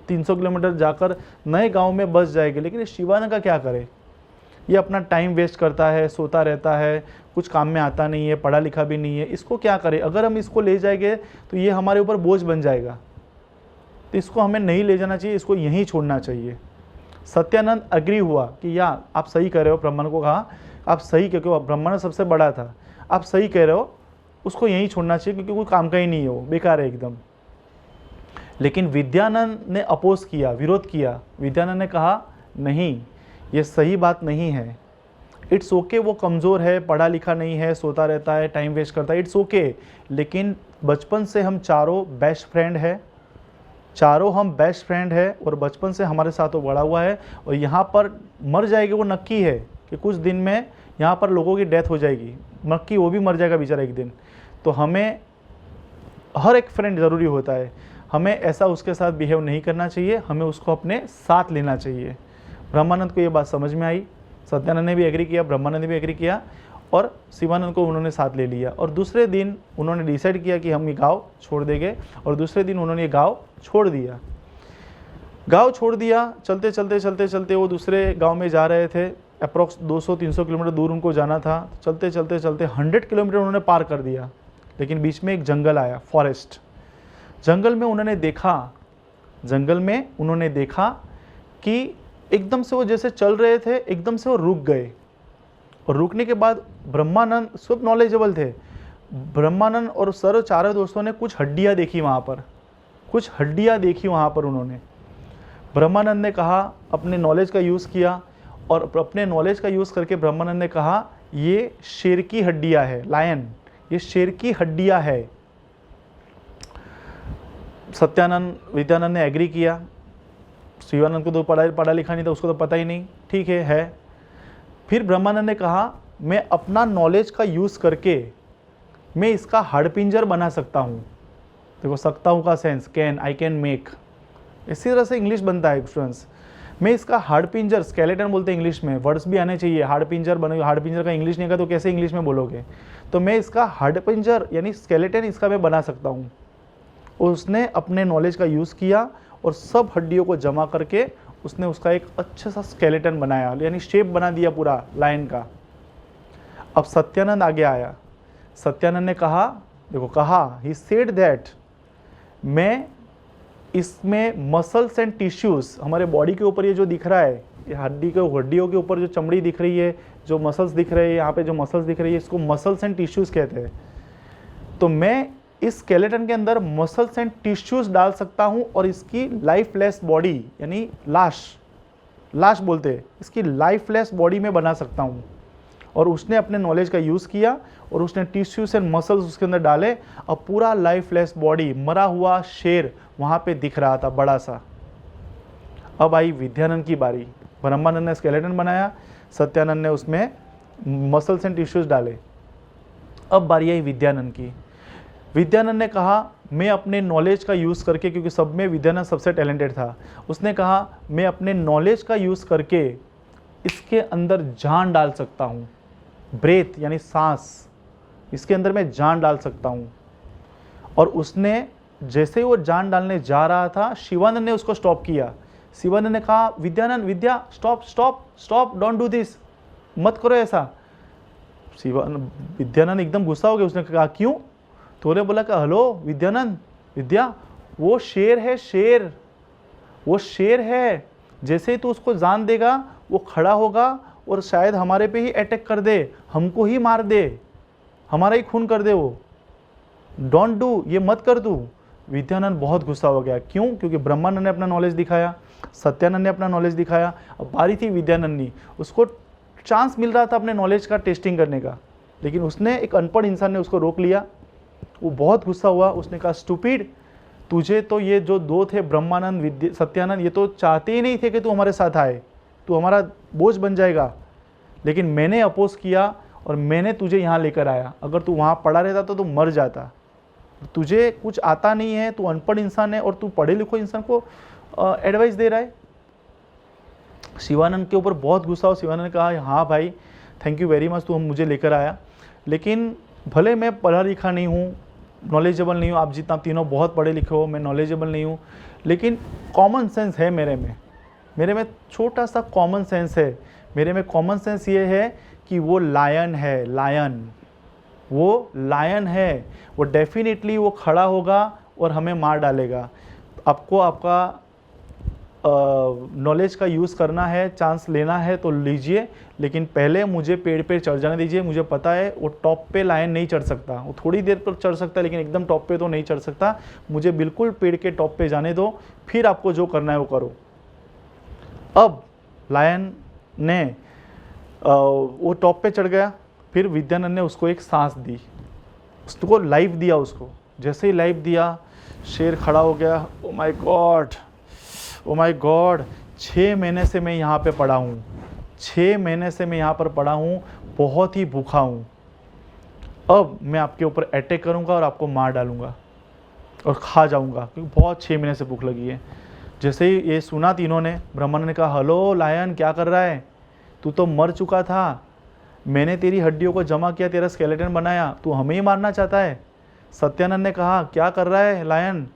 300 किलोमीटर जाकर नए गांव में बस जाएंगे, लेकिन इस शिवानंद का क्या करें, ये अपना टाइम वेस्ट करता है, सोता रहता है, कुछ काम में आता नहीं है, पढ़ा लिखा भी नहीं है, इसको क्या करें, अगर हम इसको ले जाएंगे तो ये हमारे ऊपर बोझ बन जाएगा, तो इसको हमें नहीं ले जाना चाहिए, इसको यहीं छोड़ना चाहिए। सत्यानंद अग्री हुआ कि या आप सही कह रहे हो, ब्रह्मानंद को कहा आप सही, क्योंकि ब्रह्मानंद सबसे बड़ा था, आप सही कह रहे हो, उसको यहीं छोड़ना चाहिए क्योंकि कोई काम का ही नहीं है, वो बेकार है एकदम। लेकिन विद्यानंद ने अपोज किया, विरोध किया। विद्यानंद ने कहा नहीं, ये सही बात नहीं है, इट्स ओके, वो कमज़ोर है, पढ़ा लिखा नहीं है, सोता रहता है, टाइम वेस्ट करता है, इट्स ओके, लेकिन बचपन से हम चारों बेस्ट फ्रेंड है, चारों हम बेस्ट फ्रेंड है और बचपन से हमारे साथ वो बड़ा हुआ है, और यहाँ पर मर जाएगी वो नक्की है कि कुछ दिन में यहाँ पर लोगों की डेथ हो जाएगी, नक्की वो भी मर जाएगा बेचारा एक दिन। तो हमें हर एक फ्रेंड ज़रूरी होता है, हमें ऐसा उसके साथ बिहेव नहीं करना चाहिए, हमें उसको अपने साथ लेना चाहिए। ब्रह्मानंद को ये बात समझ में आई, सत्यानंद ने भी एग्री किया, ब्रह्मानंद ने भी एग्री किया, और शिवानंद को उन्होंने साथ ले लिया। और दूसरे दिन उन्होंने डिसाइड किया कि हम ये गांव छोड़ देंगे, और दूसरे दिन उन्होंने ये गांव छोड़ दिया। गांव छोड़ दिया, चलते चलते चलते चलते वो दूसरे गांव में जा रहे थे, अप्रॉक्स 200-300 किलोमीटर दूर उनको जाना था। चलते चलते चलते 100 किलोमीटर उन्होंने पार कर दिया, लेकिन बीच में एक जंगल आया, फॉरेस्ट। जंगल में उन्होंने देखा कि एकदम से वो जैसे चल रहे थे, एकदम से वो रुक गए, और रुकने के बाद ब्रह्मानंद सब नॉलेजेबल थे, ब्रह्मानंद और सर चारों दोस्तों ने कुछ हड्डियाँ देखी वहाँ पर, कुछ हड्डियाँ देखी वहाँ पर उन्होंने। ब्रह्मानंद ने कहा, अपने नॉलेज का यूज़ किया, और अपने नॉलेज का यूज़ करके ब्रह्मानंद ने कहा ये शेर की हड्डियाँ है, लायन, ये शेर की हड्डियाँ है। सत्यानंद विद्यानंद ने एग्री किया, शिवानंद को तो पढ़ा लिखा नहीं था, उसको तो पता ही नहीं, ठीक है। फिर ब्रह्मानंद ने कहा मैं अपना नॉलेज का यूज़ करके मैं इसका हाड़पिंजर बना सकता हूँ। देखो सकता हूँ का sense, can, I can make, इसी तरह से इंग्लिश बनता है स्टूडेंट्स। मैं इसका हाड़पिंजर, स्केलेटन बोलते हैं इंग्लिश में, वर्ड्स भी आने चाहिए, हाड़पिंजर बने, हाड़पिंजर का इंग्लिश नहीं का तो कैसे इंग्लिश में बोलोगे, तो मैं इसका हाड़पिंजर यानी स्केलेटन इसका मैं बना सकता हूँ। उसने अपने नॉलेज का यूज़ किया और सब हड्डियों को जमा करके उसने उसका एक अच्छा सा स्केलेटन बनाया, यानी शेप बना दिया पूरा लायन का। अब सत्यानंद आगे आया, सत्यानंद ने कहा, देखो कहा, ही सेड दैट मैं इसमें मसल्स एंड टिश्यूज़, हमारे बॉडी के ऊपर ये जो दिख रहा है, ये हड्डियों के ऊपर जो चमड़ी दिख रही है, जो मसल्स दिख रहे हैं, यहाँ पे जो मसल्स दिख रही है, इसको मसल्स एंड टिश्यूज़ कहते हैं। तो मैं इस स्केलेटन के अंदर मसल्स एंड टिश्यूज़ डाल सकता हूँ और इसकी लाइफलेस बॉडी, यानी लाश बोलते हैं, इसकी लाइफलेस बॉडी में बना सकता हूँ। और उसने अपने नॉलेज का यूज़ किया और उसने टिश्यूज एंड मसल्स उसके अंदर डाले, अब पूरा लाइफलेस बॉडी, मरा हुआ शेर वहाँ पे दिख रहा था बड़ा सा। अब आई विद्यानंद की बारी, ब्रह्मानंद ने स्केलेटन बनाया, सत्यानंद ने उसमें मसल्स एंड टिश्यूज डाले। अब बारी आई विद्यानंद की। विद्यानंद ने कहा मैं अपने नॉलेज का यूज़ करके, क्योंकि सब में विद्यानंद सबसे टैलेंटेड था, उसने कहा मैं अपने नॉलेज का यूज़ करके इसके अंदर जान डाल सकता हूँ, ब्रेथ यानी सांस, इसके अंदर मैं जान डाल सकता हूँ। और उसने जैसे ही वो जान डालने जा रहा था, शिवानंद ने उसको स्टॉप किया। शिवानंद ने कहा Vidya stop stop stop, don't do this, मत करो ऐसा। विद्यानंद एकदम गुस्सा हो गया, उसने कहा क्यों? तो उन्होंने बोला कि हेलो विद्या, वो शेर है, शेर, वो शेर है, जैसे ही तू उसको जान देगा वो खड़ा होगा और शायद हमारे पे ही अटैक कर दे, हमको ही मार दे, हमारा ही खून कर दे वो, डोंट डू, ये मत कर तू। विद्यानंद बहुत गुस्सा हो गया, क्यों? क्योंकि ब्रह्मानंद ने अपना नॉलेज दिखाया, सत्यानंद ने अपना नॉलेज दिखाया, अब बारी थी विद्यानंद की, उसको चांस मिल रहा था अपने नॉलेज का टेस्टिंग करने का, लेकिन उसने, एक अनपढ़ इंसान ने उसको रोक लिया। वो बहुत गुस्सा हुआ, उसने कहा स्टूपिड, तुझे तो ये जो दो थे ब्रह्मानंद सत्यानंद, ये तो चाहते ही नहीं थे कि तू हमारे साथ आए, तू हमारा बोझ बन जाएगा, लेकिन मैंने अपोज किया और मैंने तुझे यहाँ लेकर आया। अगर तू वहाँ पड़ा रहता तो तू मर जाता। तुझे कुछ आता नहीं है, तू अनपढ़ इंसान है और तू पढ़े लिखो इंसान को एडवाइस दे रहा है। शिवानंद के ऊपर बहुत गुस्सा हो। शिवानंद ने कहा हाँ भाई, थैंक यू वेरी मच, तू मुझे लेकर आया, लेकिन भले मैं पढ़ा लिखा नहीं हूँ, नॉलेजेबल नहीं हूँ, आप जितना तीनों बहुत पढ़े लिखे हो, मैं नॉलेजेबल नहीं हूँ, लेकिन कॉमन सेंस है मेरे में छोटा सा कॉमन सेंस है। मेरे में कॉमन सेंस ये है कि वो लायन है, वो लायन है, वो डेफिनेटली वो खड़ा होगा और हमें मार डालेगा। आपको आपका नॉलेज का यूज़ करना है, चांस लेना है तो लीजिए, लेकिन पहले मुझे पेड़ पे चढ़ जाने दीजिए। मुझे पता है वो टॉप पे लायन नहीं चढ़ सकता, वो थोड़ी देर पर चढ़ सकता है, लेकिन एकदम टॉप पे तो नहीं चढ़ सकता। मुझे बिल्कुल पेड़ के टॉप पे जाने दो, फिर आपको जो करना है वो करो। अब लायन ने वो टॉप पे चढ़ गया, फिर विद्यानंद ने उसको एक सांस दी, उसको लाइफ दिया। उसको जैसे ही लाइफ दिया, शेर खड़ा हो गया। ओ माय गॉड, 6 महीने से मैं यहाँ पे पड़ा हूँ, 6 महीने से मैं यहाँ पर पड़ा हूँ, बहुत ही भूखा हूँ। अब मैं आपके ऊपर अटैक करूँगा और आपको मार डालूँगा और खा जाऊँगा, क्योंकि बहुत 6 महीने से भूख लगी है। जैसे ही ये सुना तीनों ने, ब्राह्मण ने कहा हेलो लायन, क्या कर रहा है? तू तो मर चुका था, मैंने तेरी हड्डियों को जमा किया, तेरा स्केलेटन बनाया, तू हमें ही मारना चाहता है? सत्यानंद ने कहा क्या कर रहा है लायन,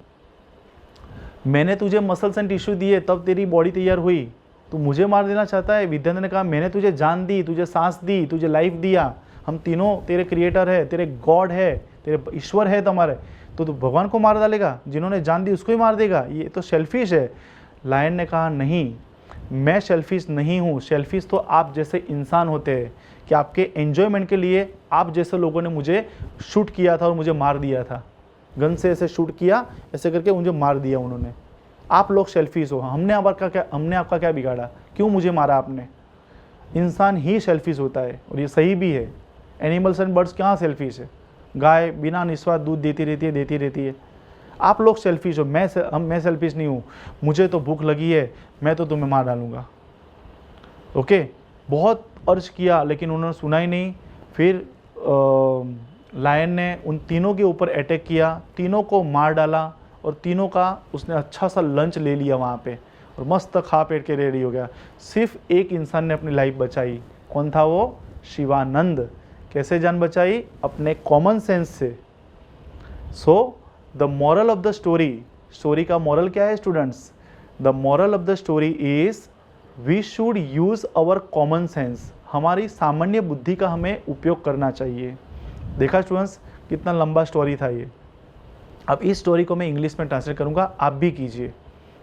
मैंने तुझे मसल्स एंड टिश्यू दिए तब तेरी बॉडी तैयार हुई, तू मुझे मार देना चाहता है? विद्यानंद ने कहा मैंने तुझे जान दी, तुझे सांस दी, तुझे लाइफ दिया, हम तीनों तेरे क्रिएटर है, तेरे गॉड है, तेरे ईश्वर है तुम्हारे, तो तू भगवान को मार डालेगा? जिन्होंने जान दी उसको ही मार देगा? ये तो सेल्फिश है। लायन ने कहा नहीं, मैं सेल्फिश नहीं हूँ, सेल्फिश तो आप जैसे इंसान होते हैं कि आपके एन्जॉयमेंट के लिए आप जैसे लोगों ने मुझे शूट किया था और मुझे मार दिया था, गन से ऐसे शूट किया, ऐसे करके मुझे मार दिया उन्होंने। आप लोग सेल्फिश हो, हमने आपका क्या बिगाड़ा? क्यों मुझे मारा आपने? इंसान ही सेल्फिश होता है और ये सही भी है। एनिमल्स एंड बर्ड्स कहाँ सेल्फिश है? गाय बिना निस्वार्थ दूध देती रहती है। आप लोग सेल्फिश हो, मैं सेल्फिश नहीं हूँ, मुझे तो भूख लगी है, मैं तो तुम्हें मार डालूँगा। ओके, बहुत अर्ज किया लेकिन उन्होंने सुना ही नहीं। फिर लायन ने उन तीनों के ऊपर अटैक किया, तीनों को मार डाला और तीनों का उसने अच्छा सा लंच ले लिया वहाँ पे और मस्त खा पेट के रेडी हो गया। सिर्फ एक इंसान ने अपनी लाइफ बचाई। कौन था वो? शिवानंद। कैसे जान बचाई? अपने कॉमन सेंस से। So the moral of the story का मॉरल क्या है students? The moral of the story is we should use our common sense. हमारी सामान्य बुद्धि का हमें उपयोग करना चाहिए। देखा स्टूडेंट्स, कितना लंबा स्टोरी था ये। अब इस स्टोरी को मैं इंग्लिश में ट्रांसलेट करूँगा, आप भी कीजिए।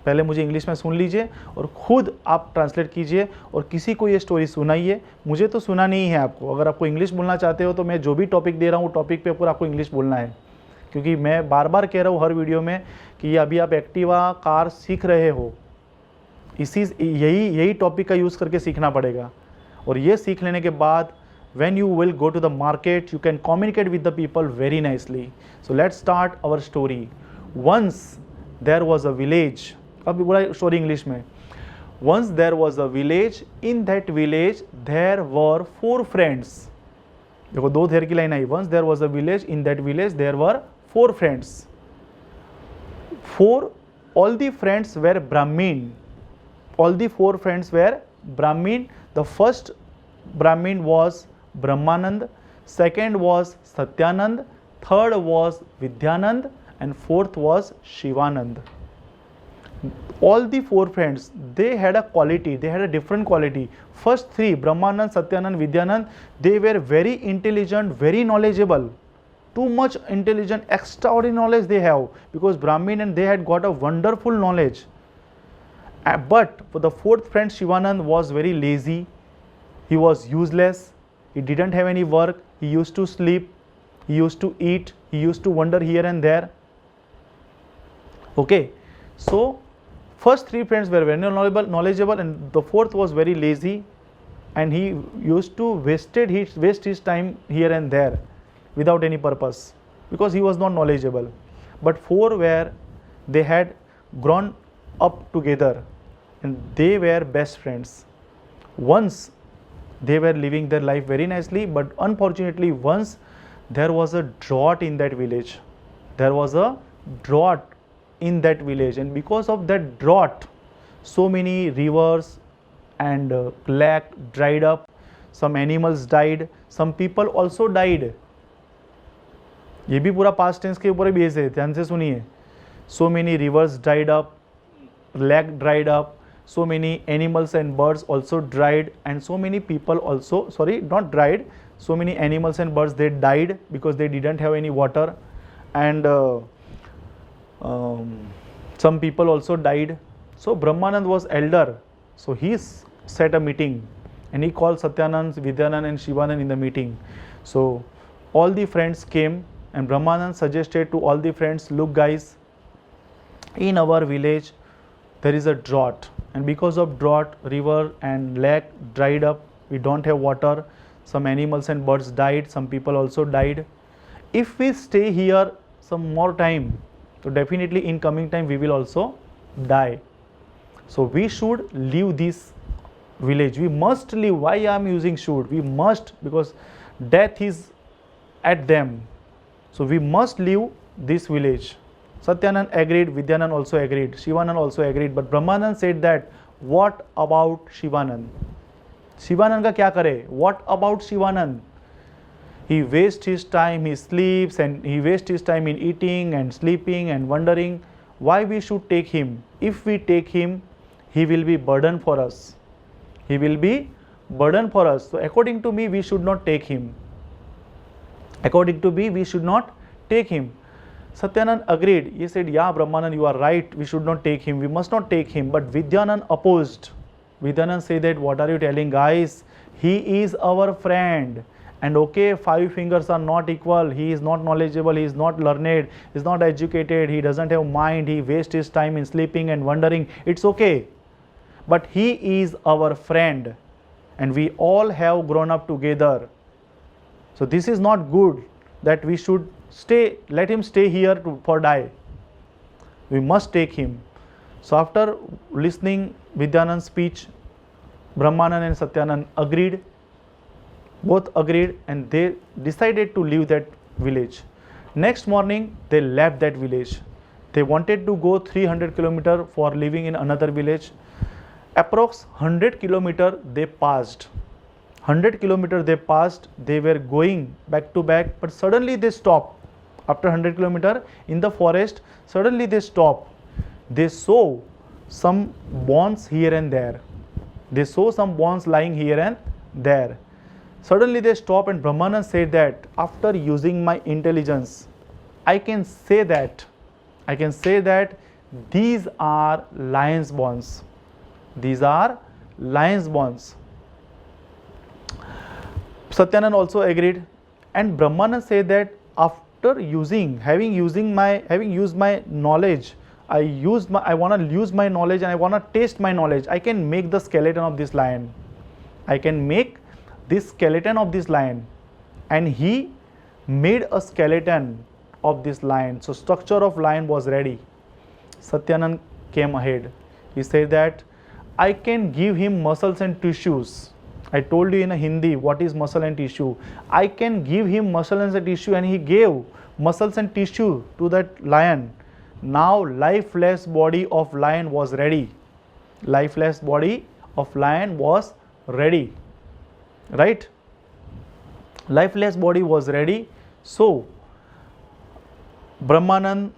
पहले मुझे इंग्लिश में सुन लीजिए और ख़ुद आप ट्रांसलेट कीजिए और किसी को ये स्टोरी सुनाइए। मुझे तो सुना नहीं है आपको। अगर आपको इंग्लिश बोलना चाहते हो तो मैं जो भी टॉपिक दे रहा हूँ टॉपिक पे ऊपर आपको इंग्लिश बोलना है, क्योंकि मैं बार बार कह रहा हूँ हर वीडियो में कि अभी आप एक्टिवा कार सीख रहे हो, यही टॉपिक का यूज़ करके सीखना पड़ेगा। और ये सीख लेने के बाद when you will go to the market you can communicate with the people very nicely. So let's start our story. Once there was a village. अब बोला स्टोरी इंग्लिश में। Once there was a village. In that village there were 4 friends. देखो 2 धेर की line I. Once there was a village. In that village there were 4 friends. All the friends were Brahmin. All the 4 friends were Brahmin. The first Brahmin was Brahmanand, second was Satyanand, third was Vidyanand, and fourth was Shivanand. All the 4 friends, they had a quality, they had a different quality. First 3, Brahmanand, Satyanand, Vidyanand, they were very intelligent, very knowledgeable. Too much intelligent, extraordinary knowledge they have, because Brahmin and they had got a wonderful knowledge. But for the 4th friend Shivanand was very lazy, he was useless. He didn't have any work, he used to sleep, he used to eat, he used to wander here and there. Okay, so first 3 friends were very knowledgeable and the 4th was very lazy and he used to waste his time here and there without any purpose because he was not knowledgeable. But 4 were they had grown up together and they were best friends. Once they were living their life very nicely, but unfortunately once there was a drought in that village. There was a drought in that village, and because of that drought, so many rivers and lake dried up, some animals died, some people also died. ये भी पूरा past tense के ऊपर base है, ध्यान से सुनिए. So many rivers dried up, lake dried up, so many animals and birds also dried, and so many people also, sorry, not dried, so many animals and birds, they died because they didn't have any water, and some people also died. So Brahmanand was elder, so he set a meeting and he called Satyanand, Vidyanand and Shivanand in the meeting. So all the friends came and Brahmanand suggested to all the friends, look guys, in our village there is a drought, and because of drought river and lake dried up, we don't have water, some animals and birds died, some people also died. If we stay here some more time, so definitely in coming time we will also die. So we should leave this village, we must leave. Why I am using should? We must, because death is at them. So we must leave this village. Satyanand agreed, Vidyanand also agreed, Shivanand also agreed, but Brahmanand said that, what about Shivanand? Shivanand का क्या करे? What about Shivanand? He wastes his time, he sleeps and he wastes his time in eating and sleeping and wondering why we should take him. If we take him, he will be burden for us. He will be burden for us. So according to me, we should not take him. According to me, we should not take him. Satyanand agreed. He said, yeah, Brahmanand, you are right. We should not take him. We must not take him. But Vidyanand opposed. Vidyanand said that, what are you telling guys? He is our friend. And okay, 5 fingers are not equal. He is not knowledgeable. He is not learned. He is not educated. He doesn't have mind. He wastes his time in sleeping and wondering. It's okay. But he is our friend. And we all have grown up together. So this is not good that we should stay, let him stay here for die. We must take him. So after listening Vidyanand's speech, Brahmanand and Satyanand agreed, both agreed, and they decided to leave that village. Next morning, they left that village. They wanted to go 300 kilometers for living in another village. Approx 100 kilometers they passed. 100 kilometers they passed, they were going back to back, but suddenly they stopped. After 100 kilometers in the forest, suddenly they stopped. They saw some bones here and there. They saw some bones lying here and there. Suddenly they stopped, and Brahmanand said that, after using my intelligence, I can say that these are lion's bones. These are lion's bones. Satyanand also agreed, and Brahmanand said that after having used my knowledge, I want to use my knowledge and I want to taste my knowledge. I can make the skeleton of this lion. I can make this skeleton of this lion. And he made a skeleton of this lion. So structure of lion was ready. Satyanand came ahead. He said that I can give him muscles and tissues. I told you in a Hindi what is muscle and tissue. I can give him muscles and tissue, and he gave muscles and tissue to that lion. Now lifeless body of lion was ready. Lifeless body of lion was ready. Right? Lifeless body was ready. So Brahmanand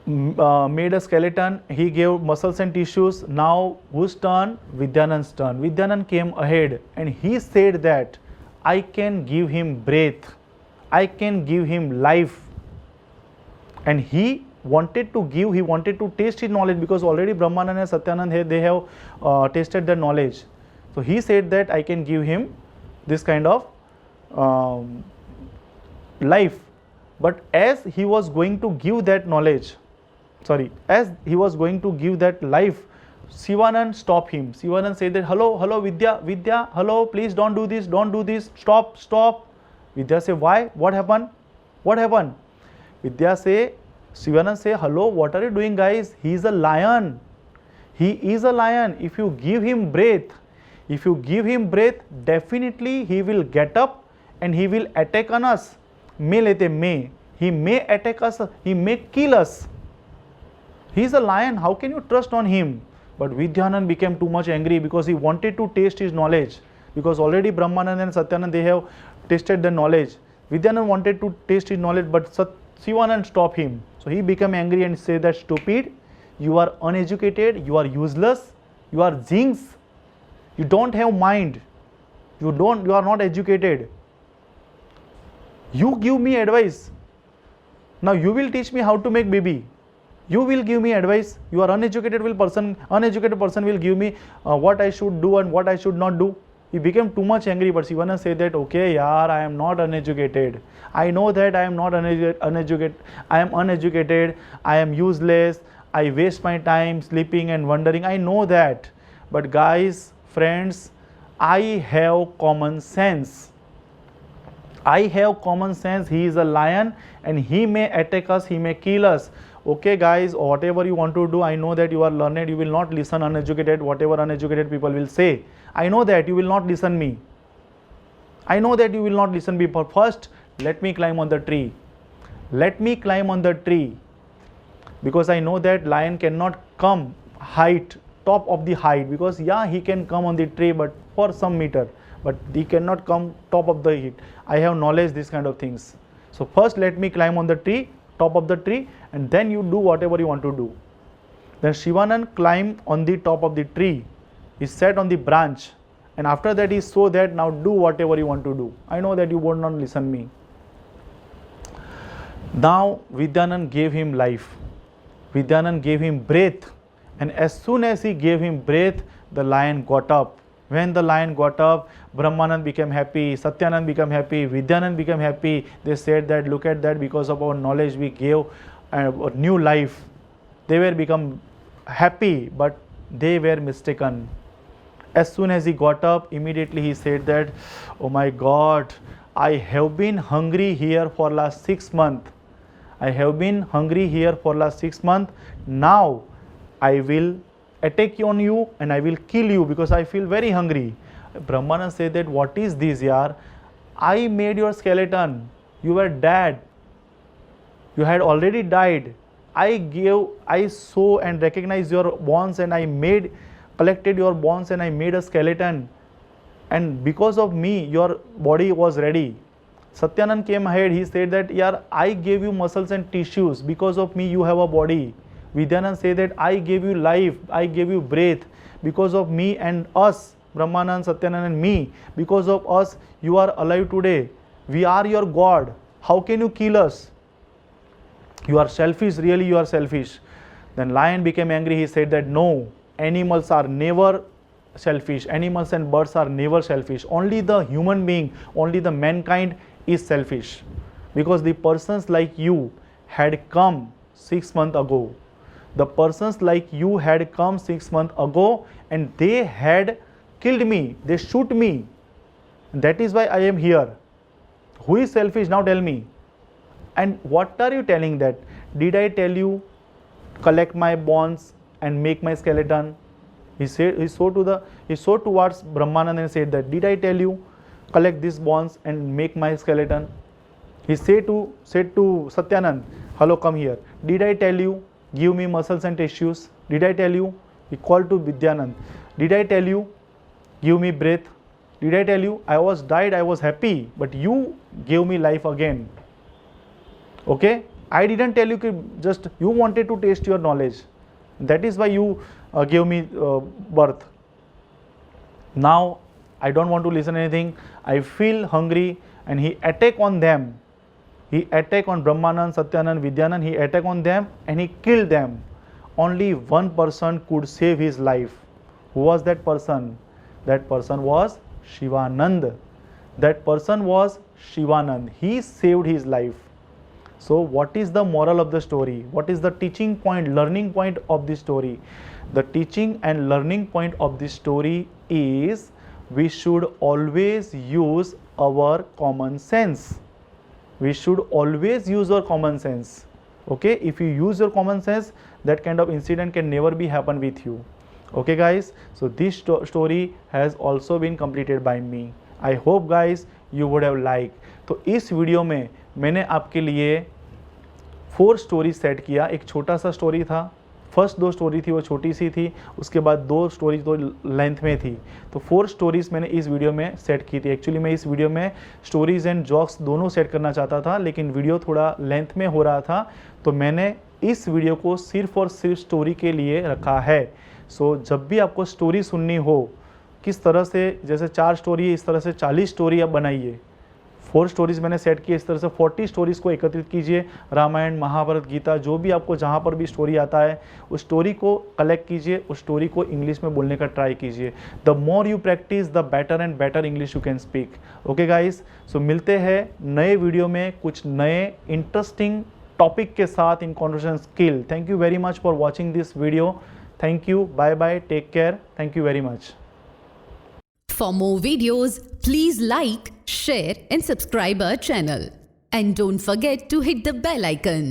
made a skeleton, he gave muscles and tissues. Now whose turn? Vidyanand's turn. Vidyanand came ahead and he said that I can give him breath, I can give him life. And he wanted to taste his knowledge, because already Brahmanand and Satyanand, they have tasted their knowledge. So he said that I can give him this kind of life. But as he was going to give that knowledge, as he was going to give that life, Shivanand stopped him. Shivanand said that, hello Vidya, hello, please don't do this, stop. Vidya said, why? What happened? Vidya said, Shivanand say, hello, what are you doing guys? He is a lion. He is a lion. If you give him breath, definitely he will get up and he will attack on us. He may attack us, he may kill us. He is a lion, how can you trust on him? But Vidyanand became too much angry because he wanted to taste his knowledge. Because already Brahmanand and Satyanand, they have tasted the knowledge. Vidyanand wanted to taste his knowledge, but Shivanand stopped him. So he became angry and said that, stupid, you are uneducated, you are useless, you are jinx, you don't have mind, you are not educated. You give me advice. Now you will teach me how to make baby. You will give me advice. You are uneducated person will give me what I should do and what I should not do. He became too much angry, but Shivanand said that, okay, yaar, I am not uneducated. I know that I am not uneducated. I am uneducated. I am useless. I waste my time sleeping and wondering. I know that. But guys, friends, I have common sense. I have common sense. He is a lion and he may attack us, he may kill us. Okay guys, whatever you want to do, I know that you are learned, you will not listen uneducated, whatever uneducated people will say. I know that you will not listen me. I know that you will not listen me, but first, let me climb on the tree. Let me climb on the tree. Because I know that lion cannot come top of the height, because yeah, he can come on the tree, but for some meter, but he cannot come top of the heat. I have knowledge, these kind of things. So first let me climb on the tree, top of the tree, and then you do whatever you want to do. Then Shivanand climbed on the top of the tree. He sat on the branch, and after that he saw that, now do whatever you want to do. I know that you would not listen me. Now Vidyanand gave him life. Vidyanand gave him breath, and as soon as he gave him breath, the lion got up. When the lion got up, Brahmanand became happy, Satyanand became happy, Vidyanand became happy. They said that, look at that, because of our knowledge we gave a new life. They were become happy, but they were mistaken. As soon as he got up, immediately he said that, oh my God, I have been hungry here for last 6 months. I have been hungry here for last 6 months. Now I will attack on you and I will kill you because I feel very hungry. Brahmanand said that, what is this yaar? I made your skeleton. You were dead. You had already died. I saw and recognized your bones, and I collected your bones and I made a skeleton. And because of me, your body was ready. Satyanand came ahead. He said that, yaar, I gave you muscles and tissues. Because of me, you have a body. Vidyanand said that I gave you life, I gave you breath. Because of me and us, Brahmanand, Satyanand and me, because of us, you are alive today. We are your God. How can you kill us? You are selfish, really you are selfish. Then lion became angry. He said that, no, animals are never selfish. Animals and birds are never selfish. Only the human being, only the mankind is selfish. Because the persons like you had come 6 months ago. The persons like you had come 6 months ago and they had killed me. They shoot me. That is why I am here. Who is selfish? Now tell me. And what are you telling that? Did I tell you collect my bones and make my skeleton? He said, he saw towards Brahmanand and said that, did I tell you collect these bones and make my skeleton? He said to Satyanand, hello, come here. Did I tell you give me muscles and tissues? Did I tell you? He called to Vidyanand. Did I tell you give me breath? Did I tell you I was died, I was happy, but you gave me life again? Okay, I didn't tell you, just you wanted to taste your knowledge. That is why you gave me birth. Now I don't want to listen anything. I feel hungry, and he attacked on them. He attacked on Brahmanand, Satyanand, Vidyanand. He attacked on them and he killed them. Only one person could save his life. Who was that person? That person was Shivanand. That person was Shivanand. He saved his life. So what is the moral of the story? What is the teaching point, learning point of this story? The teaching and learning point of this story is, we should always use our common sense. We should always use our common sense. Okay, if you use your common sense, that kind of incident can never be happen with you. Okay guys, so this story has also been completed by me. I hope guys you would have liked. तो इस video में मैंने आपके लिए 4 story set किया. एक छोटा सा स्टोरी था, फर्स्ट 2 स्टोरी थी वो छोटी सी थी, उसके बाद 2 स्टोरी तो लेंथ में थी. तो 4 स्टोरीज़ मैंने इस वीडियो में सेट की थी. एक्चुअली मैं इस वीडियो में स्टोरीज़ एंड जॉक्स दोनों सेट करना चाहता था, लेकिन वीडियो थोड़ा लेंथ में हो रहा था, तो मैंने इस वीडियो को सिर्फ और सिर्फ स्टोरी के लिए रखा है. सो जब भी आपको स्टोरी सुननी हो, किस तरह से, जैसे 4 स्टोरी है, इस तरह से 40 स्टोरी आप बनाइए. 4 स्टोरीज़ मैंने सेट की, इस तरह से 40 स्टोरीज़ को एकत्रित कीजिए. रामायण, महाभारत, गीता, जो भी आपको जहाँ पर भी स्टोरी आता है, उस स्टोरी को कलेक्ट कीजिए, उस स्टोरी को इंग्लिश में बोलने का ट्राई कीजिए. The more you practise the better and better English you can speak. Okay guys, so मिलते हैं नए वीडियो में कुछ नए इंटरेस्टिंग टॉपिक के साथ in conversation skill. Thank you very much for watching this video. Thank you, bye bye, take care, thank you very much. For more videos, please like, share and subscribe our channel. And don't forget to hit the bell icon.